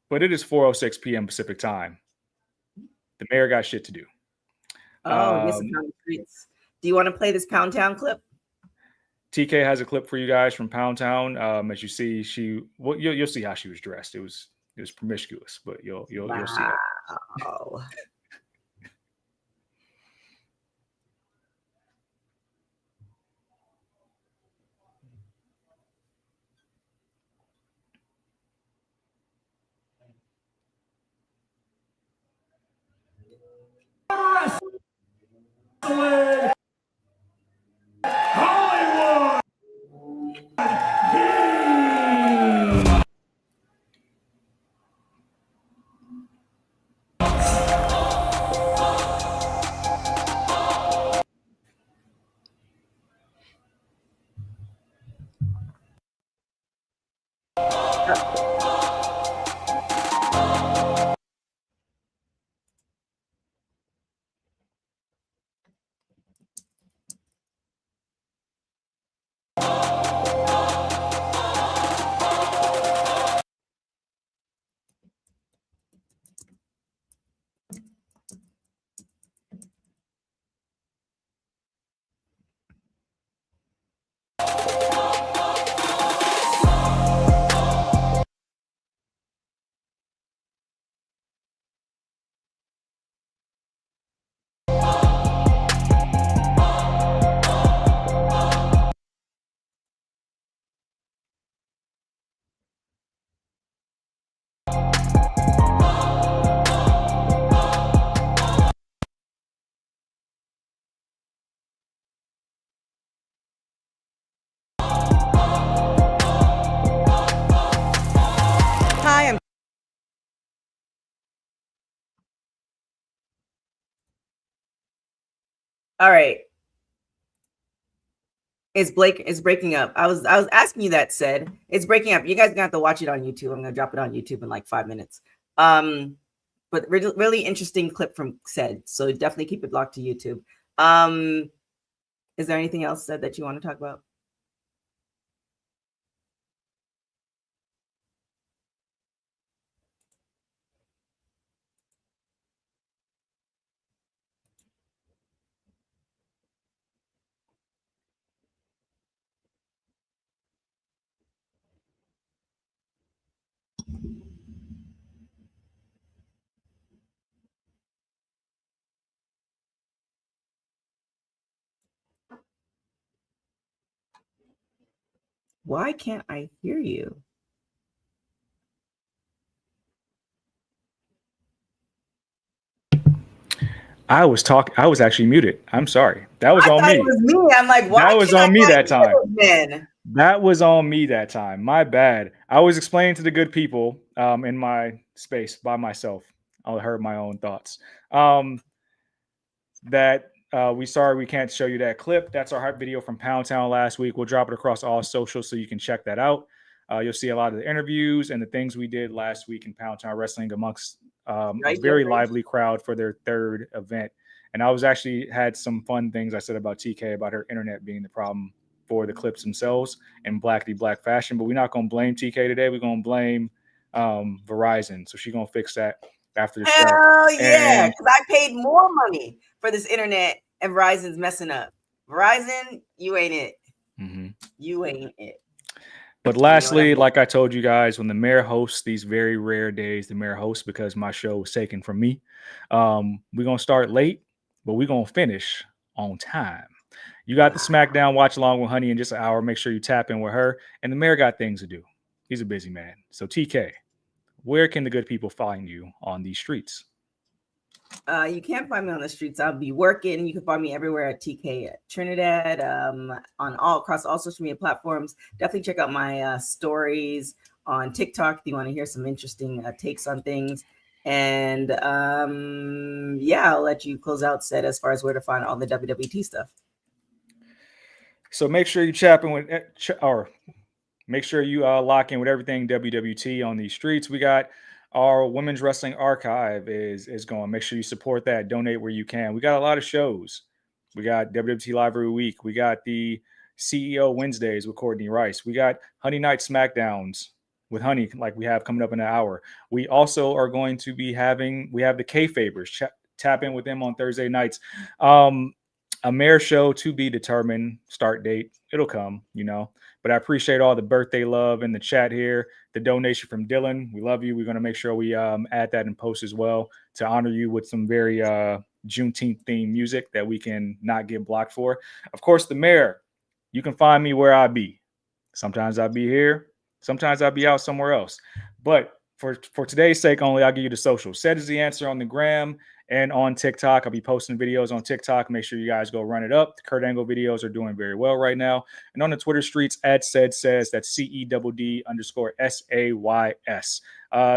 Speaker 4: But it is 4:06 p.m. Pacific time. The mayor got shit to do.
Speaker 5: Yes, streets. Do you want to play this Pound Town clip?
Speaker 4: TK has a clip for you guys from Pound Town. As you see, you'll see how she was dressed. It was promiscuous, but you'll see it.
Speaker 5: Wow.
Speaker 3: Hollywood. All right.
Speaker 5: It's breaking up. I was asking you that, said. It's breaking up. You guys are gonna have to watch it on YouTube. I'm gonna drop it on YouTube in like 5 minutes. But really interesting clip from said. So definitely keep it locked to YouTube. Is there anything else said that you want to talk about? Why can't I hear you?
Speaker 4: I was actually muted. I'm sorry. That was on me.
Speaker 5: It was me. I'm like, why?
Speaker 4: That was on me that time.
Speaker 5: Then?
Speaker 4: That was on me that time. My bad. I was explaining to the good people in my space by myself. I heard my own thoughts. We can't show you that clip. That's our hype video from Pound Town last week. We'll drop it across all socials so you can check that out. You'll see a lot of the interviews and the things we did last week in Pound Town Wrestling amongst a very lively crowd for their third event. And I was actually had some fun things I said about TK, about her internet being the problem for the clips themselves in black fashion. But we're not going to blame TK today. We're going to blame Verizon. So she's going to fix that after the show.
Speaker 5: Hell yeah, because I paid more money for this internet and Verizon's messing up. Verizon, you ain't it.
Speaker 4: Mm-hmm.
Speaker 5: You ain't it.
Speaker 4: But lastly, like I told you guys, when the mayor hosts these very rare days, the mayor hosts because my show was taken from me. We're going to start late, but we're going to finish on time. You got the SmackDown watch along with Honey in just an hour. Make sure you tap in with her. And the mayor got things to do. He's a busy man. So TK, where can the good people find you on these streets?
Speaker 5: You can't find me on the streets. I'll be working. You can find me everywhere at TK at Trinidad, across all social media platforms. Definitely check out my stories on TikTok if you want to hear some interesting takes on things. And I'll let you close out, Said, as far as where to find all the WWT stuff.
Speaker 4: So make sure you tap in with, or make sure you lock in with everything WWT on these streets. We got our Women's Wrestling Archive is going. Make sure you support that. Donate where you can. We got a lot of shows. We got WWT Live every week. We got the CEO Wednesdays with Courtney Rice. We got Honey Night SmackDowns with Honey, like we have coming up in an hour. We also are going to be we have the K-Fabers. Tap in with them on Thursday nights. A mayor show to be determined. Start date. It'll come, But I appreciate all the birthday love in the chat here. The donation from Dylan. We love you. We're going to make sure we add that in post as well to honor you with some very Juneteenth themed music that we can not get blocked for. Of course, the mayor. You can find me where I be. Sometimes I'll be here. Sometimes I'll be out somewhere else. But for today's sake only, I'll give you the social. Said is the answer on the gram and on TikTok. I'll be posting videos on TikTok. Make sure you guys go run it up. The Kurt Angle videos are doing very well right now. And on the Twitter streets, @said_says, that's CEDD_SAYS.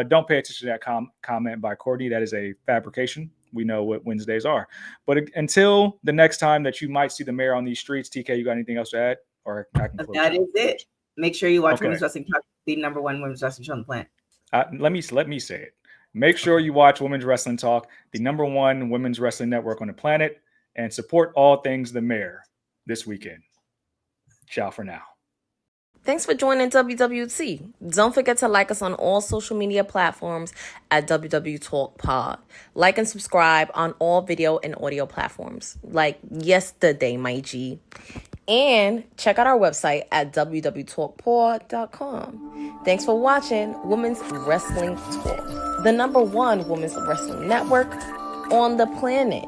Speaker 4: Don't pay attention to that comment by Courtney. That is a fabrication. We know what Wednesdays are. But until the next time that you might see the mayor on these streets, TK, you got anything else to add? Or I can close
Speaker 5: that is it. Make sure you watch Women's Wrestling Talk, the #1 women's wrestling show on the planet.
Speaker 4: Let me say it. Make sure you watch Women's Wrestling Talk, the #1 women's wrestling network on the planet, and support all things the mayor this weekend. Ciao for now.
Speaker 2: Thanks for joining WWT. Don't forget to like us on all social media platforms at WW Talk Pod. Like and subscribe on all video and audio platforms, like yesterday, my G. And check out our website at www.talkpod.com. Thanks for watching Women's Wrestling Talk, the #1 women's wrestling network on the planet.